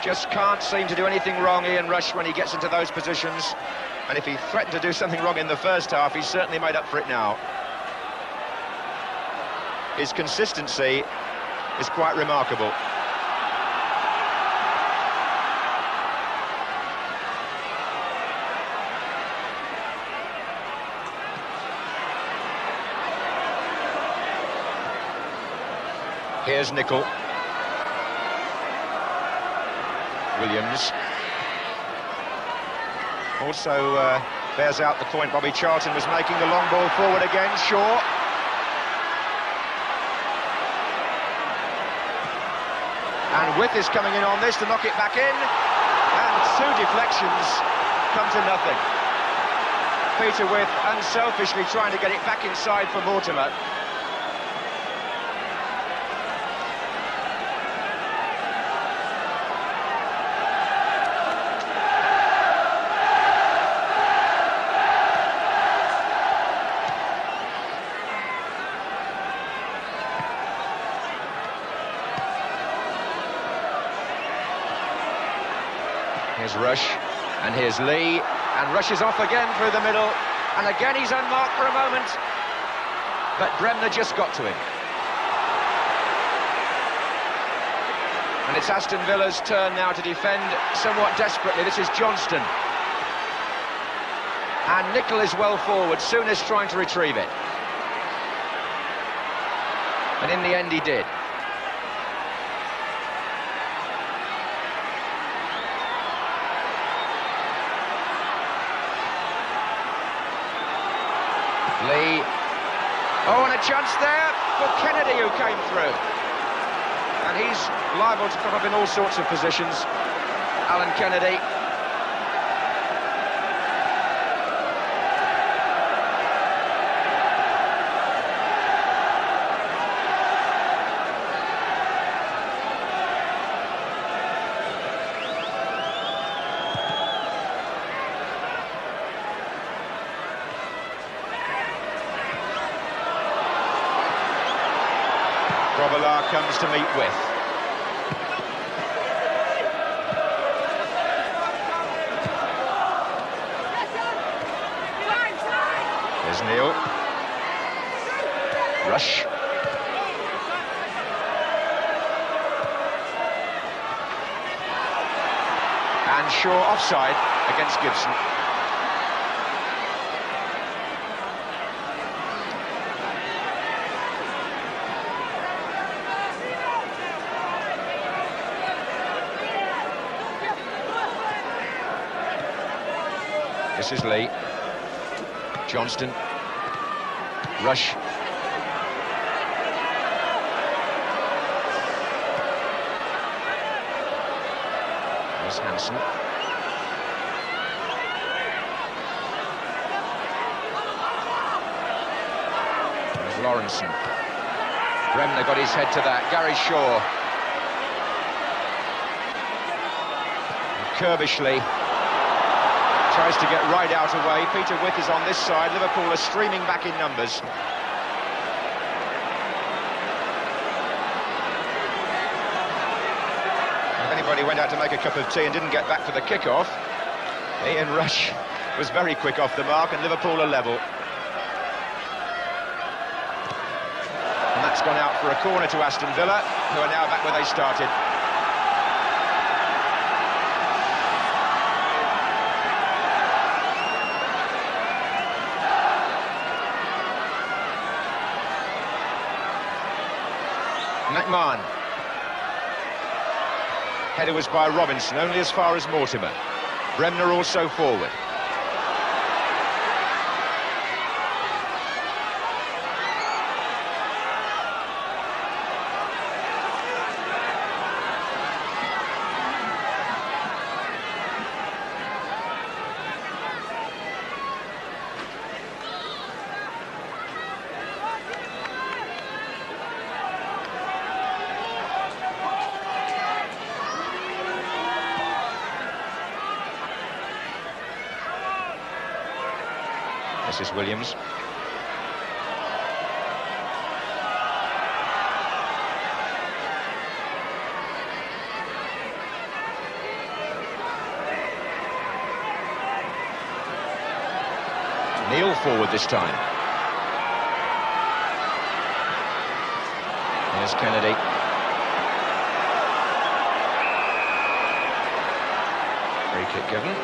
Speaker 1: Just can't seem to do anything wrong, Ian Rush, when he gets into those positions. And if he threatened to do something wrong in the first half, he's certainly made up for it now. His consistency is quite remarkable. Here's Nicol. Williams. Also bears out the point Bobby Charlton was making, the long ball forward again. Shaw. And With is coming in on this to knock it back in. And two deflections come to nothing. Peter With unselfishly trying to get it back inside for Mortimer. Here's Rush, and here's Lee, and Rush is off again through the middle, and again he's unmarked for a moment, but Bremner just got to him. And it's Aston Villa's turn now to defend somewhat desperately. This is Johnston. And Nicol is well forward, Souness trying to retrieve it. And in the end he did. Lee. Oh, and a chance there for Kennedy, who came through. And he's liable to come up in all sorts of positions. Alan Kennedy. Grobbelaar comes to meet With. There's Neil. Rush. And Shaw offside against Gibson. This is Lee. Johnston. Rush. There's Hansen. There's Lawrenson. Bremner got his head to that. Gary Shaw. And Kirbishley tries to get right out away. Peter With is on this side. Liverpool are streaming back in numbers. If anybody went out to make a cup of tea and didn't get back for the kick-off, Ian Rush was very quick off the mark, and Liverpool are level. And that's gone out for a corner to Aston Villa, who are now back where they started. McMahon. Header was by Robinson, only as far as Mortimer. Bremner also forward. This is Williams. Neil forward this time. Here's Kennedy. Free kick given.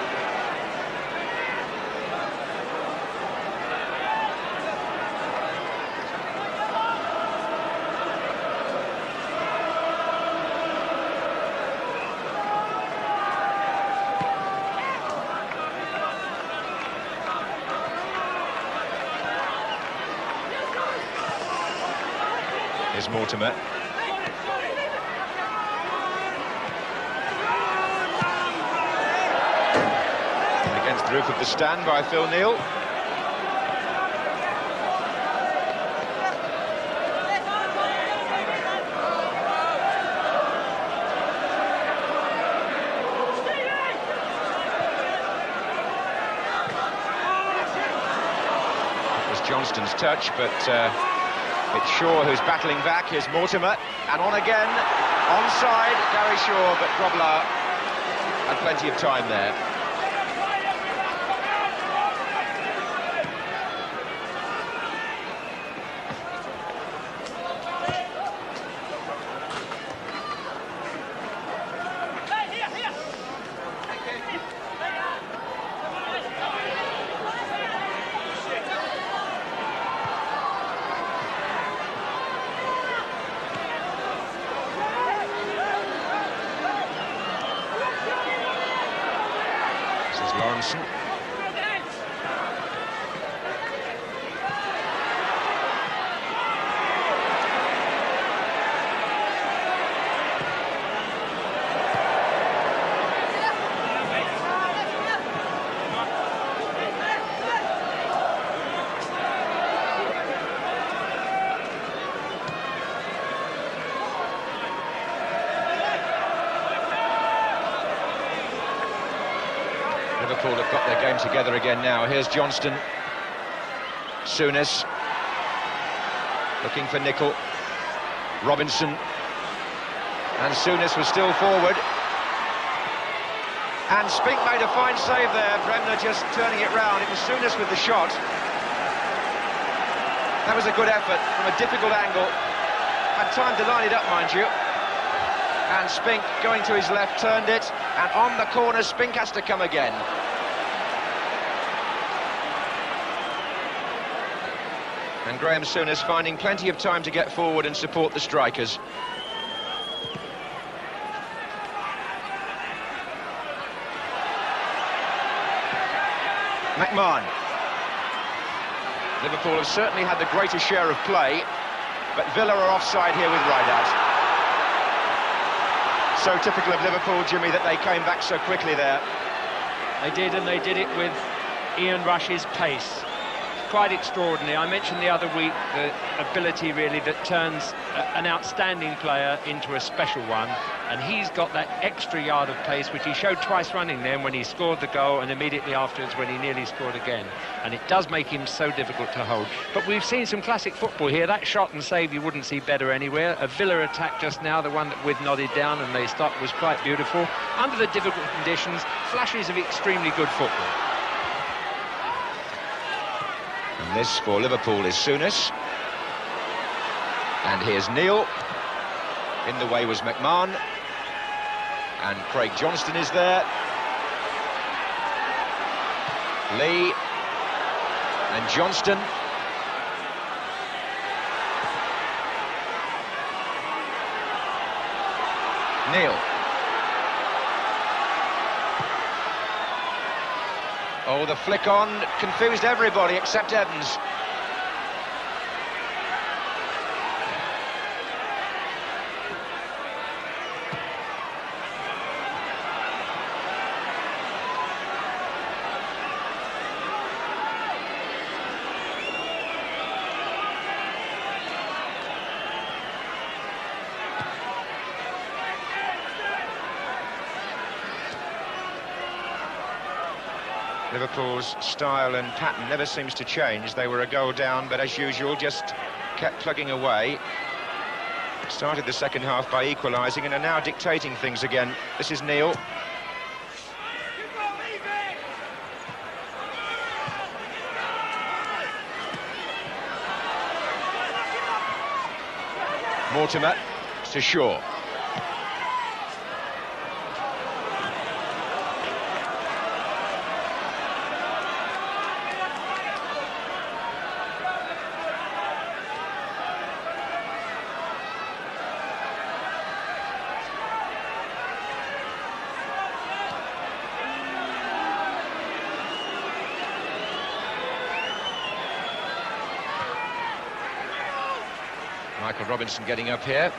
Speaker 1: Here's Mortimer. And against the roof of the stand by Phil Neal. It was Johnston's touch, but it's Shaw who's battling back. Here's Mortimer, and on again, onside, Gary Shaw, but Grobler had plenty of time there. Lawrenson. Liverpool have got their game together again now. Here's Johnston. Souness. Looking for Nicol. Robinson. And Souness was still forward. And Spink made a fine save there. Bremner just turning it round. It was Souness with the shot. That was a good effort from a difficult angle. Had time to line it up, mind you. And Spink going to his left, turned it, and on the corner, Spink has to come again. And Graham Souness finding plenty of time to get forward and support the strikers. McMahon. Liverpool have certainly had the greater share of play, but Villa are offside here with Rideout. So typical of Liverpool, Jimmy, that they came back so quickly there.
Speaker 2: They did, and they did it with Ian Rush's pace. Quite extraordinary. I mentioned the other week the ability really that turns an outstanding player into a special one, and he's got that extra yard of pace which he showed twice running then when he scored the goal and immediately afterwards when he nearly scored again, and it does make him so difficult to hold. But we've seen some classic football here. That shot and save you wouldn't see better anywhere. A Villa attack just now, the one that With nodded down and they stopped, was quite beautiful. Under the difficult conditions, flashes of extremely good football.
Speaker 1: And this for Liverpool is Souness. And here's Neil. In the way was McMahon. And Craig Johnston is there. Lee. And Johnston. Neil. Oh, the flick on confused everybody except Evans. Liverpool's style and pattern never seems to change. They were a goal down, but as usual, just kept plugging away. Started the second half by equalising and are now dictating things again. This is Neil. Mortimer to Shaw. Michael Robinson getting up here.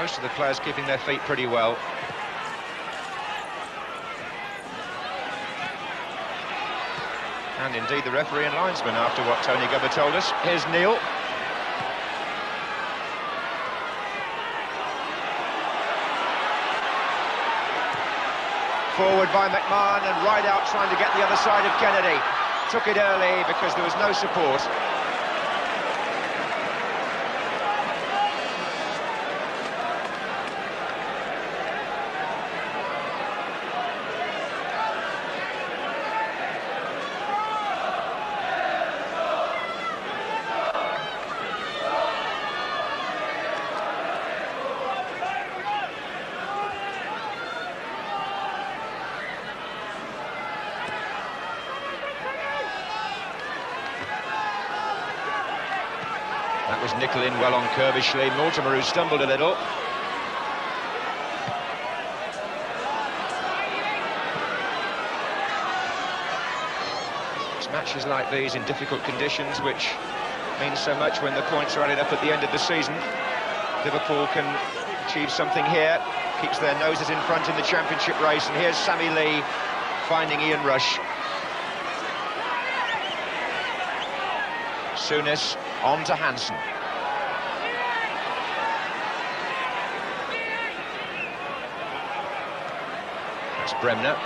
Speaker 1: Most of the players keeping their feet pretty well. And indeed the referee and linesman after what Tony Gubba told us. Here's Neil. Forward by McMahon and Rideout trying to get the other side of Kennedy. Took it early because there was no support. That was Nickel in well on Kerbishley. Mortimer, who stumbled a little. It's matches like these in difficult conditions which means so much when the points are added up at the end of the season. Liverpool can achieve something here, keeps their noses in front in the championship race, and here's Sammy Lee finding Ian Rush. Souness on to Hansen. That's Bremner.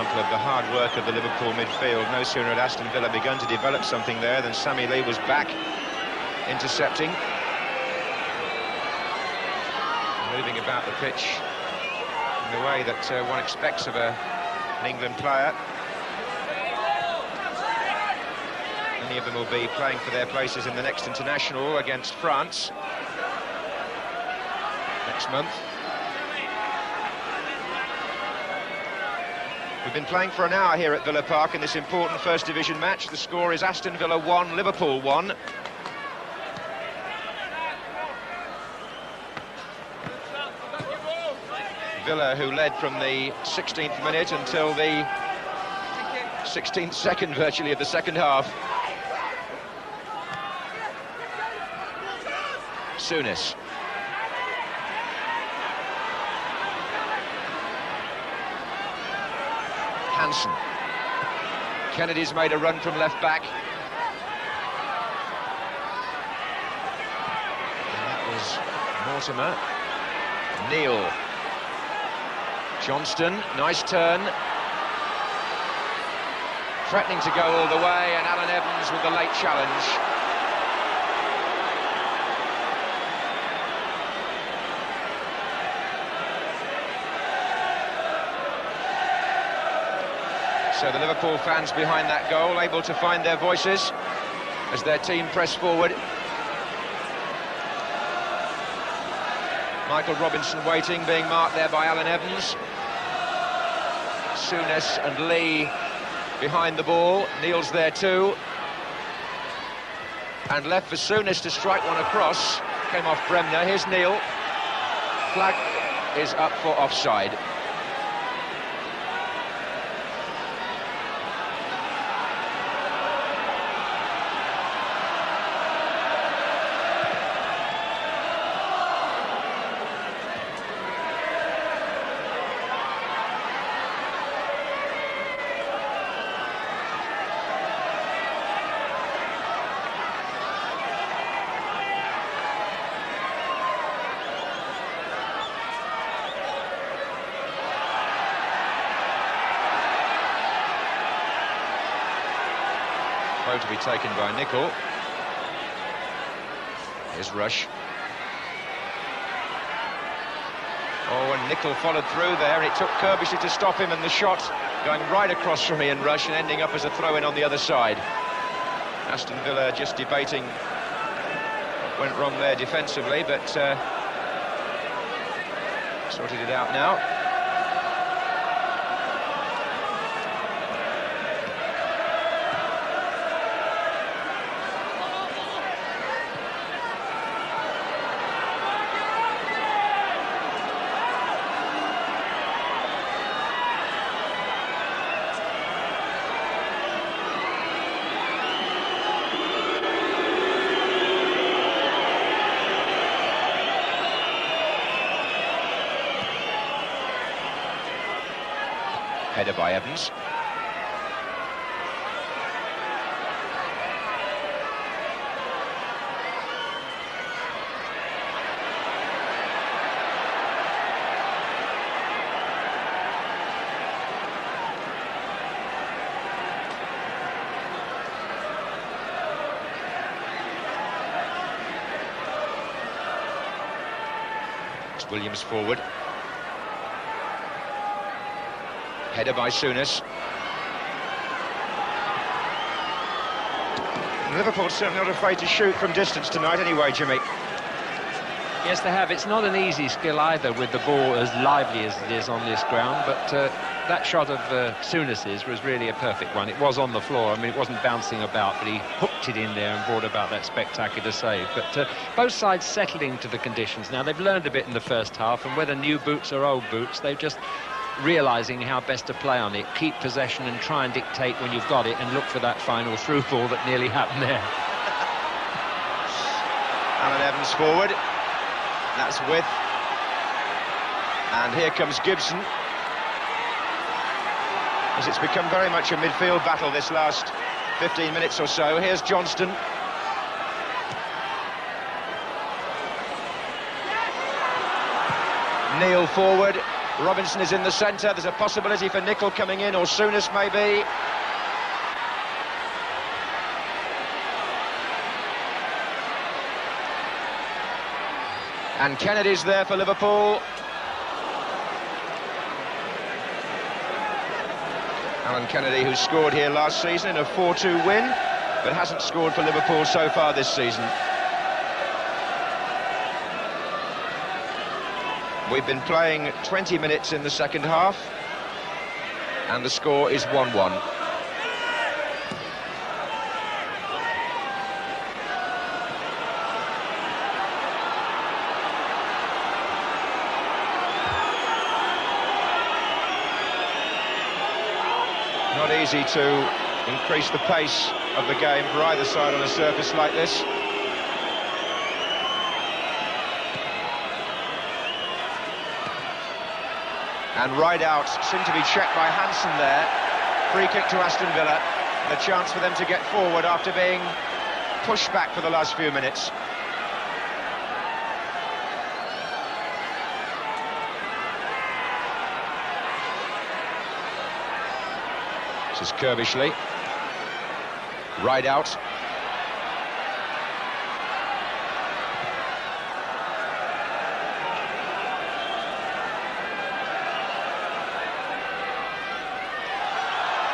Speaker 1: example of the hard work of the Liverpool midfield. No sooner had Aston Villa begun to develop something there than Sammy was back intercepting, moving about the pitch in the way that one expects of an England player. Many of them will be playing for their places in the next international against France next month. We've been playing for an hour here at Villa Park in this important First Division match. The score is Aston Villa 1, Liverpool 1. Villa, who led from the 16th minute until the 16th second, virtually, of the second half. Souness. Hansen. Kennedy's made a run from left back. And that was Mortimer. Neal. Johnston, nice turn. Threatening to go all the way, and Alan Evans with the late challenge. So the Liverpool fans behind that goal able to find their voices as their team press forward. Michael Robinson waiting, being marked there by Alan Evans. Souness and Lee behind the ball. Neal's there too. And left for Souness to strike one across. Came off Bremner. Here's Neal. Flag is up for offside. To be taken by Nicol. Here's Rush. Oh, and Nicol followed through there. It took Kirbishley to stop him, and the shot going right across from Ian Rush and ending up as a throw-in on the other side. Aston Villa just debating what went wrong there defensively, but sorted it out now. Header by Evans. It's Williams forward. Header by Souness. Liverpool certainly not afraid to shoot from distance tonight anyway, Jimmy.
Speaker 2: Yes, they have. It's not an easy skill either with the ball as lively as it is on this ground, but that shot of Souness's was really a perfect one. It was on the floor. I mean, it wasn't bouncing about, but he hooked it in there and brought about that spectacular save. But both sides settling to the conditions. Now, they've learned a bit in the first half, and whether new boots or old boots, they've just realising how best to play on it, keep possession and try and dictate when you've got it, and look for that final through ball that nearly happened there.
Speaker 1: Alan Evans forward. That's width. And here comes Gibson. As it's become very much a midfield battle this last 15 minutes or so. Here's Johnston. Neal forward. Robinson is in the centre. There's a possibility for Nicol coming in, or Souness maybe. And Kennedy's there for Liverpool. Alan Kennedy, who scored here last season in a 4-2 win, but hasn't scored for Liverpool so far this season. We've been playing 20 minutes in the second half, and the score is 1-1. Not easy to increase the pace of the game for either side on a surface like this. And Rideout seemed to be checked by Hansen there. Free kick to Aston Villa. And a chance for them to get forward after being pushed back for the last few minutes. This is Kerbishley. Rideout.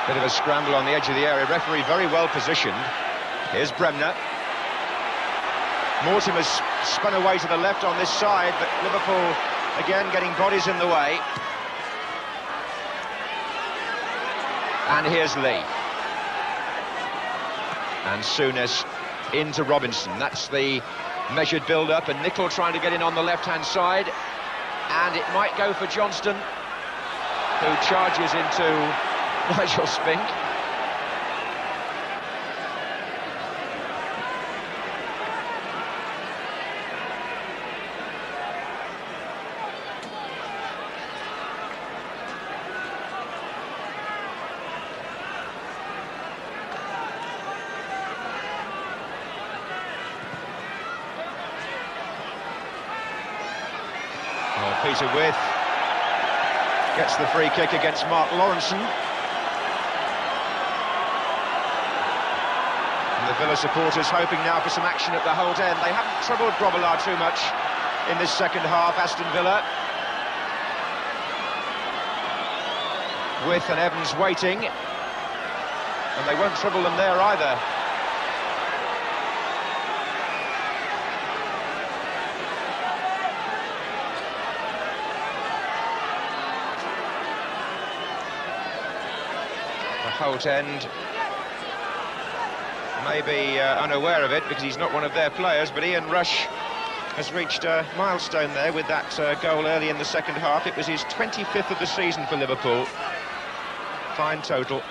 Speaker 1: Bit of a scramble on the edge of the area. Referee very well positioned. Here's Bremner. Mortimer's spun away to the left on this side, but Liverpool again getting bodies in the way. And here's Lee. And Souness into Robinson. That's the measured build-up, and Nicol trying to get in on the left-hand side. And it might go for Johnston, who charges into Nigel Spink. Well, Peter With gets the free kick against Mark Lawrenson. The Villa supporters hoping now for some action at the Holt end. They haven't troubled Grobbelaar too much in this second half, Aston Villa. With and Evans waiting. And they won't trouble them there either. The Holt end may be unaware of it because he's not one of their players, but Ian Rush has reached a milestone there with that goal early in the second half. It was his 25th of the season for Liverpool. Fine total.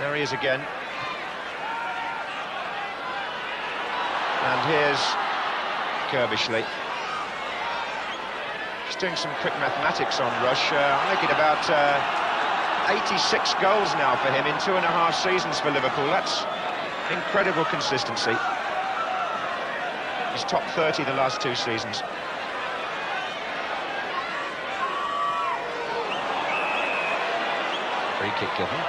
Speaker 1: There he is again. And here's Kerbishley. Just doing some quick mathematics on Rush. I'm making about 86 goals now for him in 2.5 seasons for Liverpool. That's incredible consistency. He's top 30 the last 2 seasons. Free kick given.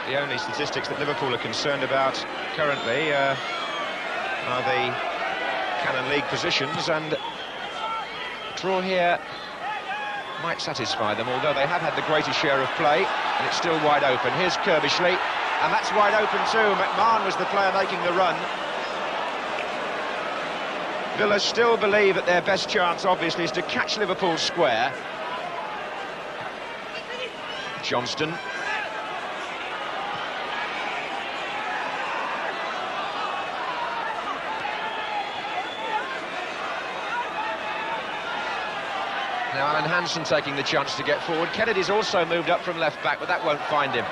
Speaker 1: The only statistics that Liverpool are concerned about currently are the Canon League positions, and draw here might satisfy them, although they have had the greatest share of play, and it's still wide open. Here's Kerbishley, and that's wide open too. McMahon was the player making the run. Villa still believe that their best chance, obviously, is to catch Liverpool square. Johnston. Now Alan Hansen taking the chance to get forward. Kennedy's also moved up from left back, but that won't find him.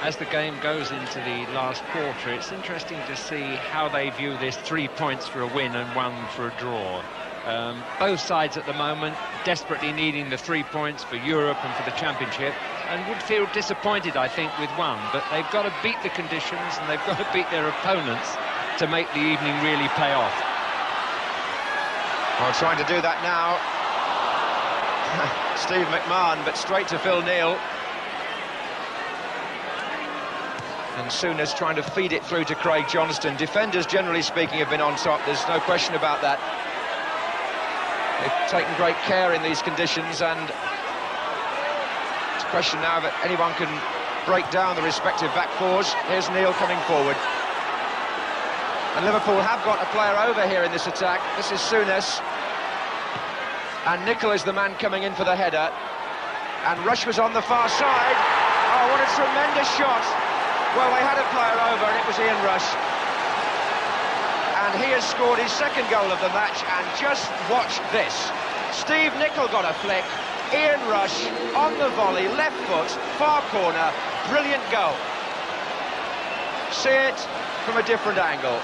Speaker 2: As the game goes into the last quarter, it's interesting to see how they view this 3 points for a win and 1 for a draw. Both sides at the moment desperately needing the 3 points for Europe and for the Championship, and would feel disappointed, I think, with one. But they've got to beat the conditions and they've got to beat their opponents to make the evening really pay off.
Speaker 1: Well, trying to do that now. Steve McMahon, but straight to Phil Neal. And Souness trying to feed it through to Craig Johnston. Defenders, generally speaking, have been on top. There's no question about that. They've taken great care in these conditions, and it's a question now that anyone can break down the respective back fours. Here's Neal coming forward. And Liverpool have got a player over here in this attack. This is Souness. And Nicol is the man coming in for the header. And Rush was on the far side. Oh, what a tremendous shot. Well, they had a player over, and it was Ian Rush. And he has scored his second goal of the match, and just watch this. Steve Nicol got a flick. Ian Rush on the volley, left foot, far corner. Brilliant goal. See it from a different angle.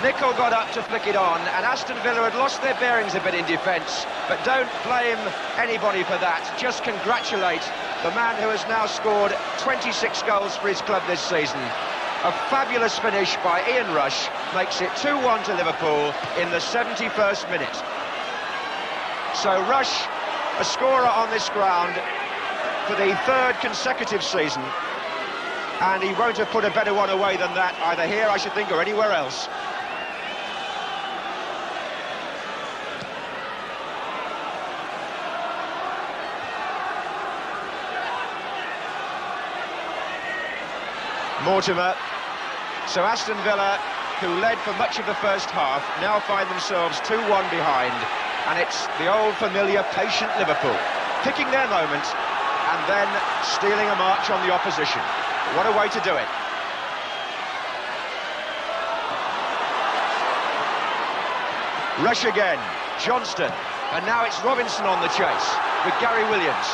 Speaker 1: Nicol got up to flick it on, and Aston Villa had lost their bearings a bit in defence, but don't blame anybody for that. Just congratulate the man who has now scored 26 goals for his club this season. A fabulous finish by Ian Rush makes it 2-1 to Liverpool in the 71st minute. So Rush, a scorer on this ground for the third consecutive season, and he won't have put a better one away than that, either here, I should think, or anywhere else. Mortimer. So Aston Villa, who led for much of the first half, now find themselves 2-1 behind, and it's the old familiar patient Liverpool picking their moment and then stealing a march on the opposition. What a way to do it. Rush again, Johnston, and now it's Robinson on the chase with Gary Williams.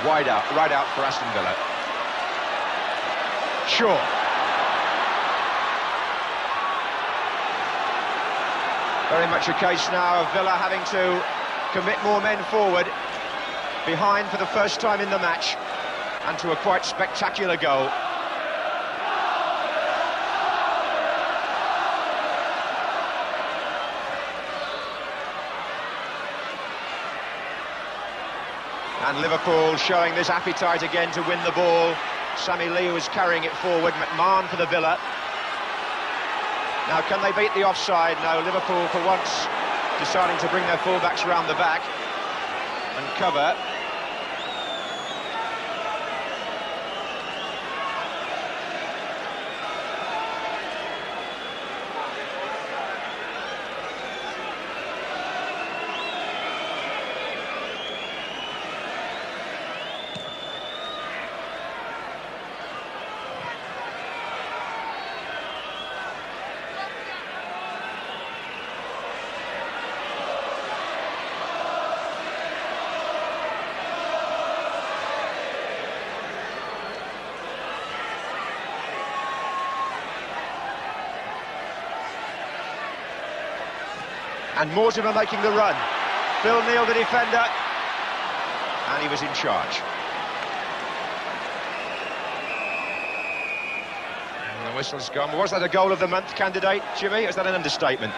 Speaker 1: Wide out, right out for Aston Villa. Shaw. Very much a case now of Villa having to commit more men forward, behind for the first time in the match, and to a quite spectacular goal. And Liverpool showing this appetite again to win the ball. Sammy Lee was carrying it forward, McMahon for the Villa. Now, can they beat the offside? No, Liverpool for once deciding to bring their fullbacks round the back and cover. And Mortimer making the run. Phil Neal, the defender, and he was in charge. And the whistle's gone. Was that a goal of the month candidate, Jimmy? Or is that an understatement?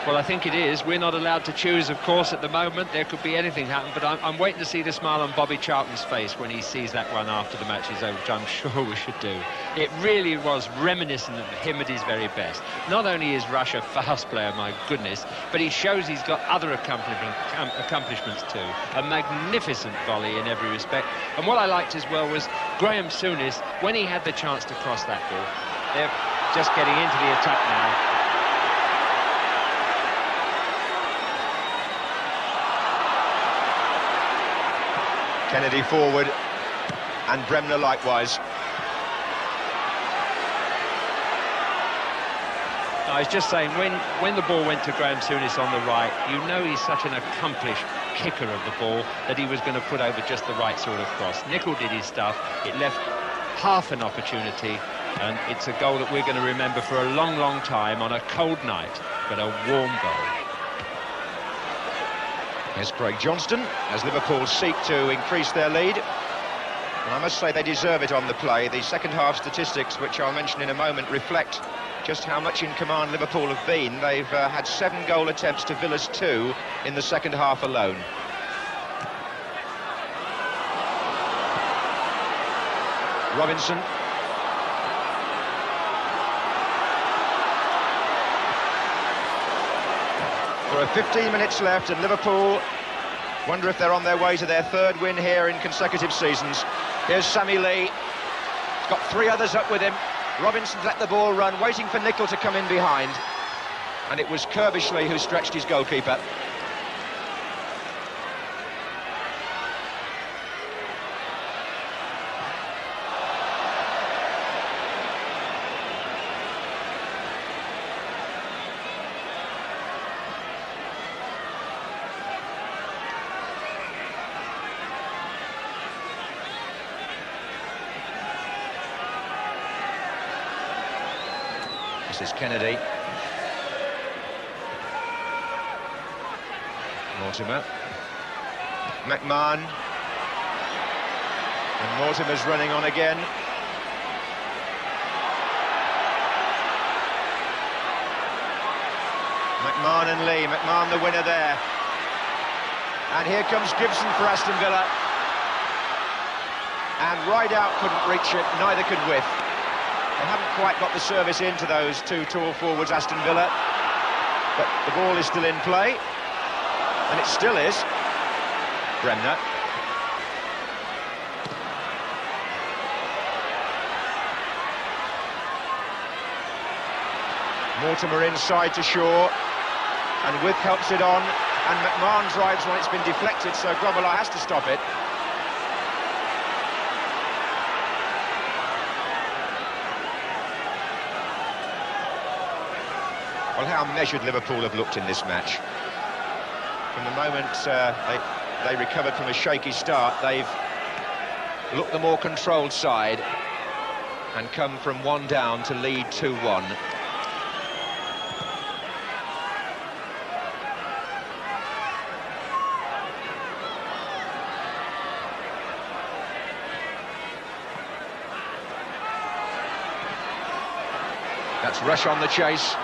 Speaker 2: Well, I think it is. We're not allowed to choose, of course, at the moment. There could be anything happen, but I'm waiting to see the smile on Bobby Charlton's face when he sees that one after the match is over, which I'm sure we should do. It really was reminiscent of him at his very best. Not only is Rush a fast player, my goodness, but he shows he's got other accomplishments too. A magnificent volley in every respect. And what I liked as well was Graham Souness, when he had the chance to cross that ball. They're just getting into the attack now.
Speaker 1: Kennedy forward, and Bremner likewise.
Speaker 2: I was just saying, when the ball went to Graham Souness on the right, you know he's such an accomplished kicker of the ball that he was going to put over just the right sort of cross. Nicol did his stuff. It left half an opportunity, and it's a goal that we're going to remember for a long, long time on a cold night, but a warm goal.
Speaker 1: Here's Craig Johnston as Liverpool seek to increase their lead. And I must say they deserve it on the play. The second half statistics, which I'll mention in a moment, reflect just how much in command Liverpool have been. They've had 7 goal attempts to Villa's 2 in the second half alone. Robinson. There are 15 minutes left and Liverpool wonder if they're on their way to their 3rd win here in consecutive seasons. Here's Sammy Lee. He's got 3 others up with him. Robinson's let the ball run, waiting for Nicol to come in behind. And it was Kerbishley who stretched his goalkeeper. This is Kennedy. Mortimer. McMahon. And Mortimer's running on again. McMahon and Lee. McMahon the winner there. And here comes Gibson for Aston Villa. And Rideout couldn't reach it, neither could With. They haven't quite got the service into those 2 tall forwards, Aston Villa. But the ball is still in play. And it still is. Bremner. Mortimer inside to Shaw. And With helps it on. And McMahon drives when it's been deflected, so Grobbelaar has to stop it. Well, how measured Liverpool have looked in this match. From the moment they recovered from a shaky start, they've looked the more controlled side and come from 1 down to lead 2-1. That's Rush on the chase.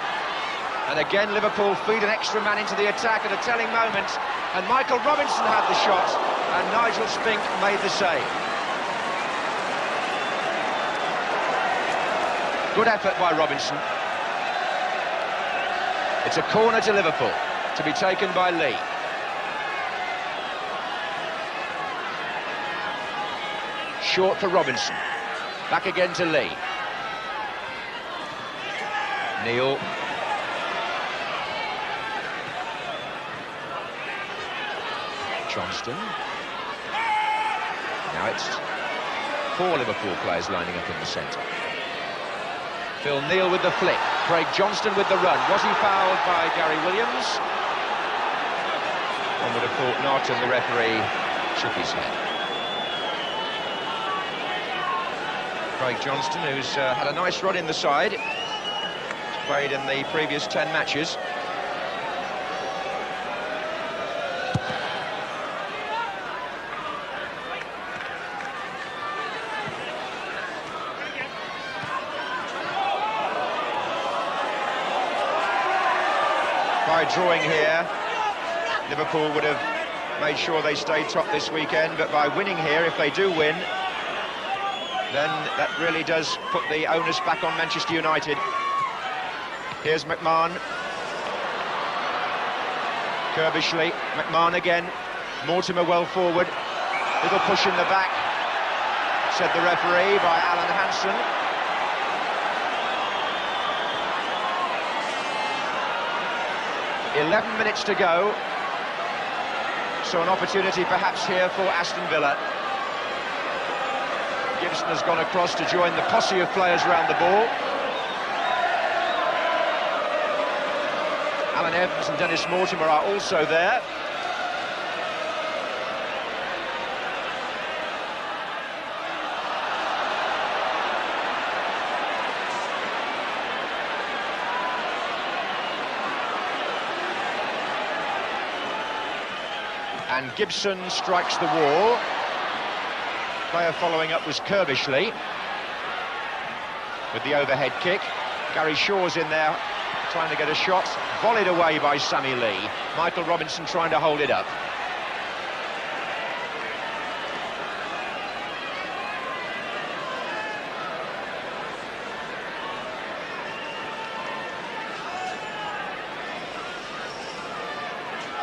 Speaker 1: And again, Liverpool feed an extra man into the attack at a telling moment. And Michael Robinson had the shot, and Nigel Spink made the save. Good effort by Robinson. It's a corner to Liverpool, to be taken by Lee. Short for Robinson. Back again to Lee. Neil. Johnston. Now it's 4 Liverpool players lining up in the centre. Phil Neal with the flick. Craig Johnston with the run. Was he fouled by Gary Williams? One would have thought not, and the referee shook his head. Craig Johnston, who's had a nice run in the side. He's played in the previous 10 matches. By drawing here, Liverpool would have made sure they stayed top this weekend, but by winning here, if they do win, then that really does put the onus back on Manchester United. Here's McMahon. Kerbishley. McMahon again. Mortimer well forward. Little push in the back, said the referee, by Alan Hansen. .11 minutes to go, so an opportunity perhaps here for Aston Villa. Gibson has gone across to join the posse of players around the ball. Alan Evans and Dennis Mortimer are also there. And Gibson strikes the wall. Player following up was Kirbishley with the overhead kick. Gary Shaw's in there trying to get a shot, volleyed away by Sammy Lee. Michael Robinson trying to hold it up.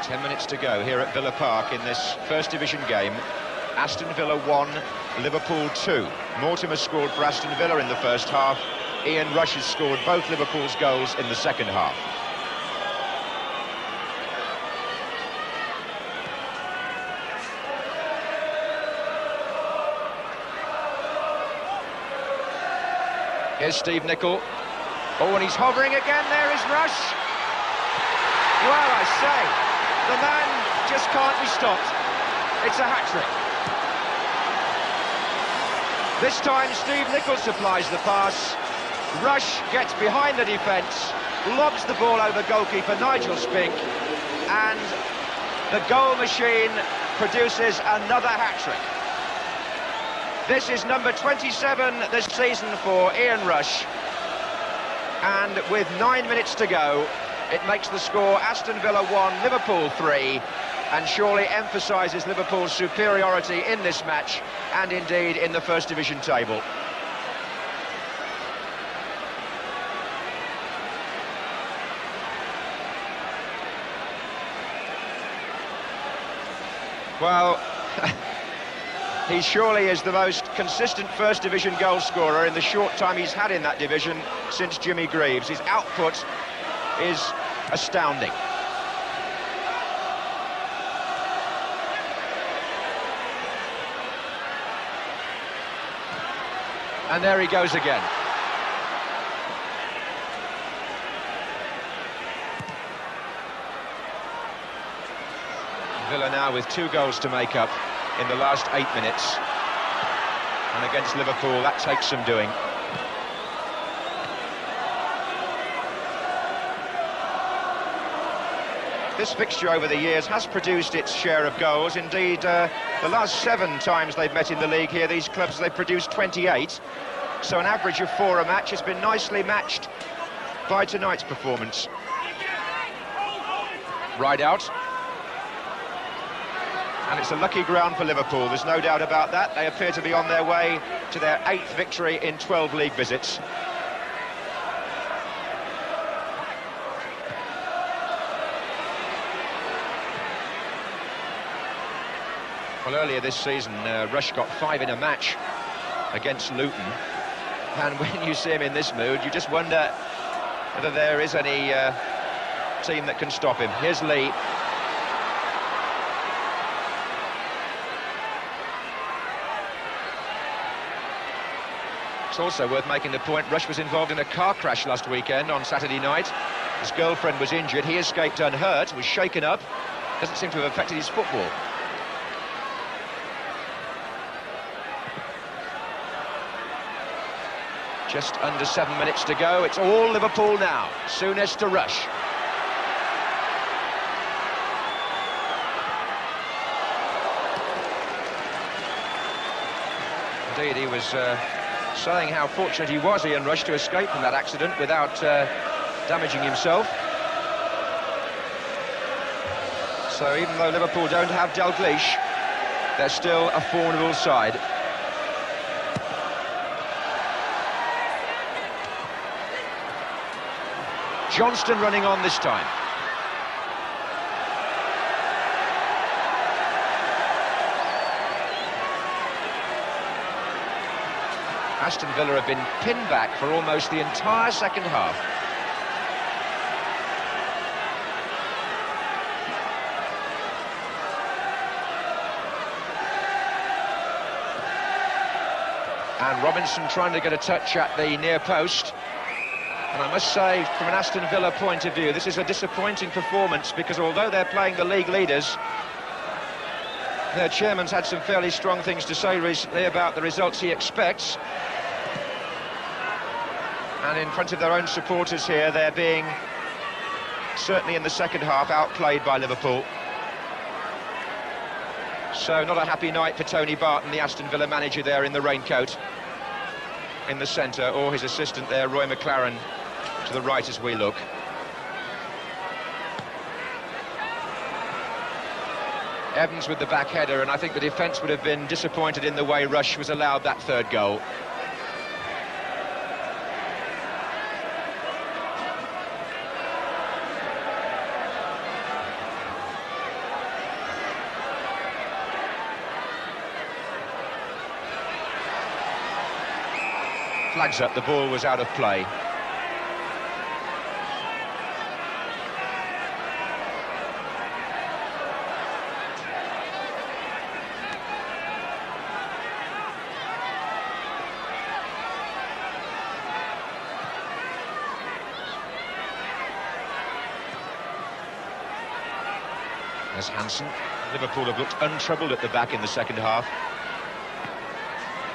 Speaker 1: Ten minutes to go here at Villa Park in this First Division game. Aston Villa 1, Liverpool 2. Mortimer scored for Aston Villa in the first half. Ian Rush has scored both Liverpool's goals in the second half. Here's Steve Nicol. Oh, and he's hovering again. There is Rush. Well, I say, the man just can't be stopped. It's a hat-trick. This time, Steve Nicol supplies the pass. Rush gets behind the defence, lobs the ball over goalkeeper Nigel Spink, and the goal machine produces another hat-trick. This is number 27 this season for Ian Rush, and with 9 minutes to go, it makes the score Aston Villa 1, Liverpool 3, and surely emphasises Liverpool's superiority in this match, and indeed in the First Division table. Well, he surely is the most consistent First Division goal scorer in the short time he's had in that division since Jimmy Greaves. His output is astounding. And there he goes again. Villa now with 2 goals to make up in the last 8 minutes. And against Liverpool, that takes some doing. This fixture over the years has produced its share of goals. Indeed, the last 7 times they've met in the league here, these clubs, they've produced 28. So an average of 4 a match has been nicely matched by tonight's performance. Right out. And it's a lucky ground for Liverpool, there's no doubt about that. They appear to be on their way to their 8th victory in 12 league visits. Well, earlier this season, Rush got 5 in a match against Luton. And when you see him in this mood, you just wonder whether there is any team that can stop him. Here's Lee. It's also worth making the point, Rush was involved in a car crash last weekend on Saturday night. His girlfriend was injured, he escaped unhurt, was shaken up. Doesn't seem to have affected his football. Just under 7 minutes to go, it's all Liverpool now. Souness to Rush. Indeed, he was saying how fortunate he was, Ian Rush, to escape from that accident without damaging himself. So even though Liverpool don't have Dalglish, they're still a formidable side. Johnston running on this time. Aston Villa have been pinned back for almost the entire second half. And Robinson trying to get a touch at the near post. And I must say, from an Aston Villa point of view, this is a disappointing performance, because although they're playing the league leaders, their chairman's had some fairly strong things to say recently about the results he expects. And in front of their own supporters here, they're being, certainly in the second half, outplayed by Liverpool. So not a happy night for Tony Barton, the Aston Villa manager there in the raincoat in the centre, or his assistant there, Roy McLaren, to the right as we look. Evans with the back header, and I think the defence would have been disappointed in the way Rush was allowed that third goal. Flags up, the ball was out of play. There's Hansen. Liverpool have looked untroubled at the back in the second half.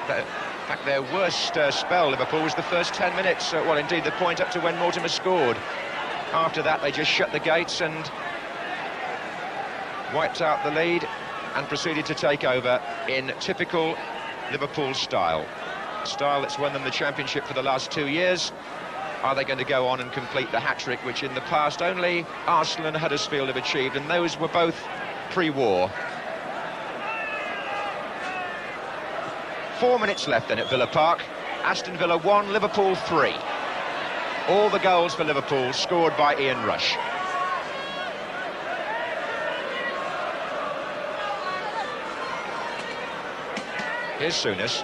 Speaker 1: In fact, their worst spell, Liverpool, was the first 10 minutes. Well, indeed, the point up to when Mortimer scored. After that, they just shut the gates and wiped out the lead and proceeded to take over in typical Liverpool style. Style that's won them the championship for the last 2 years. Are they going to go on and complete the hat-trick, which in the past only Arsenal and Huddersfield have achieved, and those were both pre-war. 4 minutes left then at Villa Park. Aston Villa 1, Liverpool 3. All the goals for Liverpool scored by Ian Rush. Here's Souness.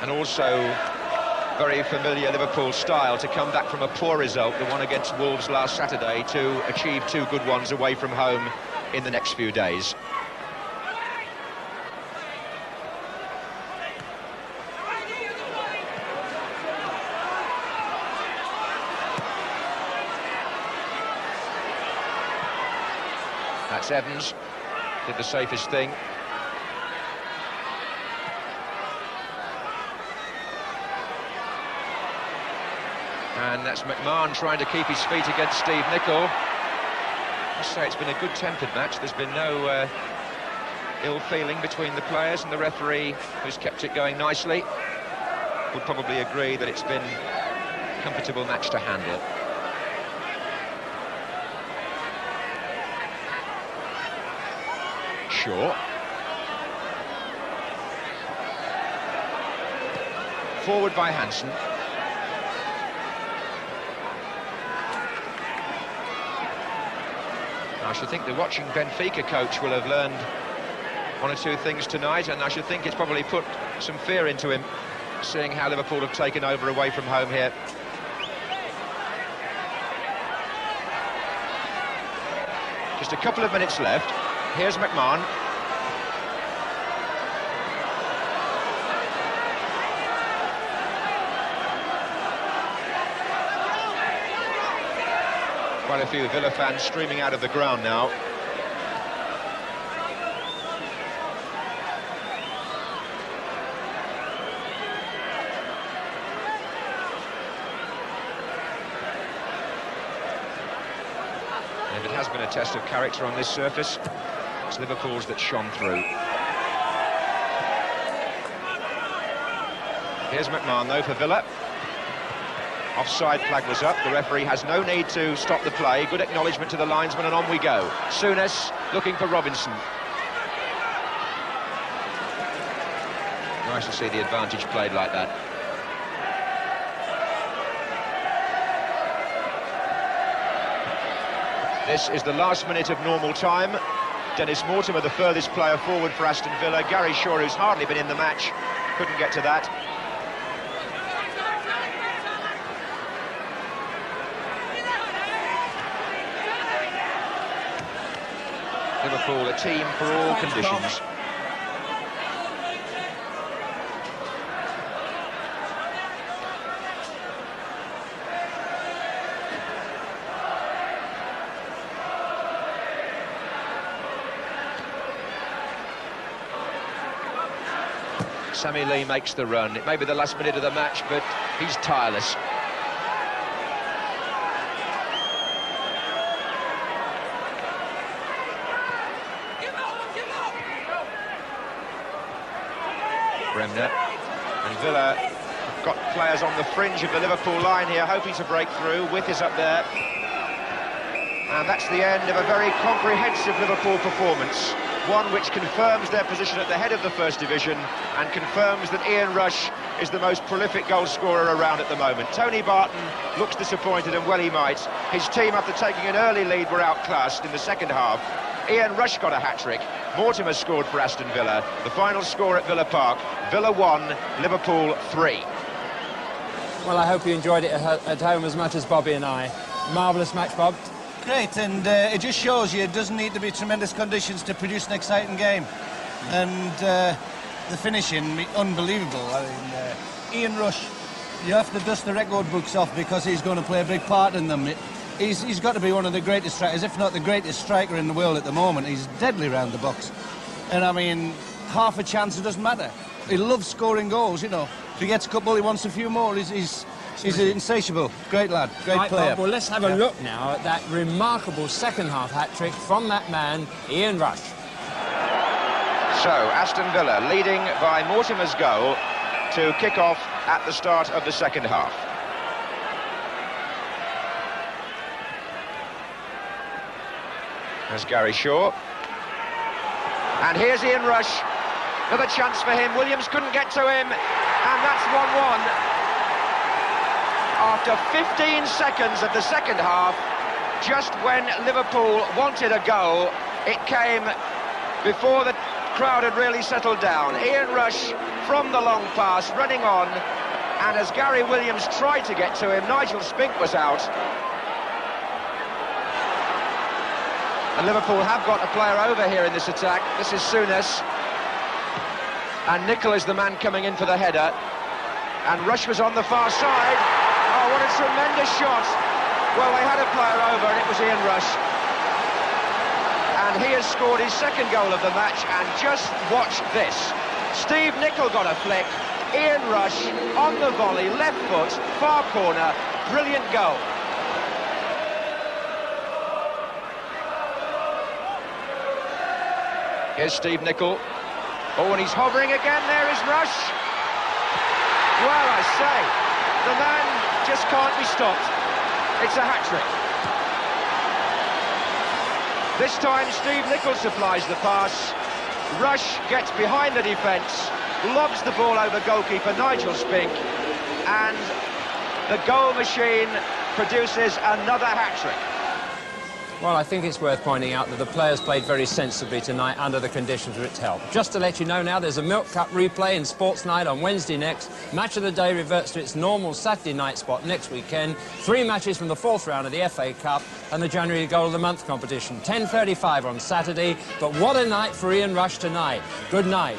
Speaker 1: And also very familiar Liverpool style to come back from a poor result, the one against Wolves last Saturday, to achieve 2 good ones away from home in the next few days. That's Evans, did the safest thing. And that's McMahon trying to keep his feet against Steve Nicol. I must say it's been a good-tempered match. There's been no ill feeling between the players, and the referee, who's kept it going nicely, would probably agree that it's been a comfortable match to handle. Shaw. Forward by Hansen. I should think the watching Benfica coach will have learned 1 or 2 things tonight, and I should think it's probably put some fear into him, seeing how Liverpool have taken over away from home here. Just a couple of minutes left. Here's McMahon. Quite a few Villa fans streaming out of the ground now. And if it has been a test of character on this surface, it's Liverpool's that shone through. Here's McMahon though for Villa. Offside flag was up. The referee has no need to stop the play. Good acknowledgement to the linesman, and on we go. Souness looking for Robinson. Nice to see the advantage played like that. This is the last minute of normal time. Dennis Mortimer, the furthest player forward for Aston Villa. Gary Shaw, who's hardly been in the match, couldn't get to that. Liverpool, a team for all conditions. Sammy Lee makes the run. It may be the last minute of the match, but he's tireless. Bremner and Villa have got players on the fringe of the Liverpool line here, hoping to break through. With is up there. And that's the end of a very comprehensive Liverpool performance. One which confirms their position at the head of the First Division and confirms that Ian Rush is the most prolific goal scorer around at the moment. Tony Barton looks disappointed, and well he might. His team, after taking an early lead, were outclassed in the second half. Ian Rush got a hat-trick. Mortimer scored for Aston Villa. The final score at Villa Park: Villa 1, Liverpool 3.
Speaker 2: Well, I hope you enjoyed it at home as much as Bobby and I. Marvellous match, Bob.
Speaker 3: Great, and it just shows you it doesn't need to be tremendous conditions to produce an exciting game. And the finishing, unbelievable. I mean, Ian Rush, you have to dust the record books off because he's going to play a big part in them. He's got to be one of the greatest strikers, if not the greatest striker in the world at the moment. He's deadly round the box. And I mean, half a chance, it doesn't matter. He loves scoring goals, you know. If he gets a couple, he wants a few more. He's insatiable. Great lad, great player.
Speaker 2: Bob, well, let's have a look now at that remarkable second-half hat-trick from that man, Ian Rush.
Speaker 1: So, Aston Villa leading by Mortimer's goal to kick off at the start of the second half. There's Gary Shaw. And here's Ian Rush. Another chance for him. Williams couldn't get to him. And that's 1-1. After 15 seconds of the second half, just when Liverpool wanted a goal, it came before the crowd had really settled down. Ian Rush from the long pass, running on, and as Gary Williams tried to get to him, Nigel Spink was out. And Liverpool have got a player over here in this attack. This is Souness. And Nicol is the man coming in for the header. And Rush was on the far side. Oh, what a tremendous shot. Well, they had a player over, and it was Ian Rush. And he has scored his second goal of the match, and just watch this. Steve Nicol got a flick. Ian Rush on the volley, left foot, far corner. Brilliant goal. Here's Steve Nicol. Oh, and he's hovering again. There is Rush. Well, I say, the man just can't be stopped. It's a hat-trick. This time, Steve Nicol supplies the pass. Rush gets behind the defence, lobs the ball over goalkeeper Nigel Spink, and the goal machine produces another hat-trick.
Speaker 2: Well, I think it's worth pointing out that the players played very sensibly tonight under the conditions which helped. Just to let you know now, there's a Milk Cup replay in Sports Night on Wednesday next. Match of the Day reverts to its normal Saturday night spot next weekend. 3 matches from the 4th round of the FA Cup and the January Goal of the Month competition. 10:35 on Saturday. But what a night for Ian Rush tonight. Good night.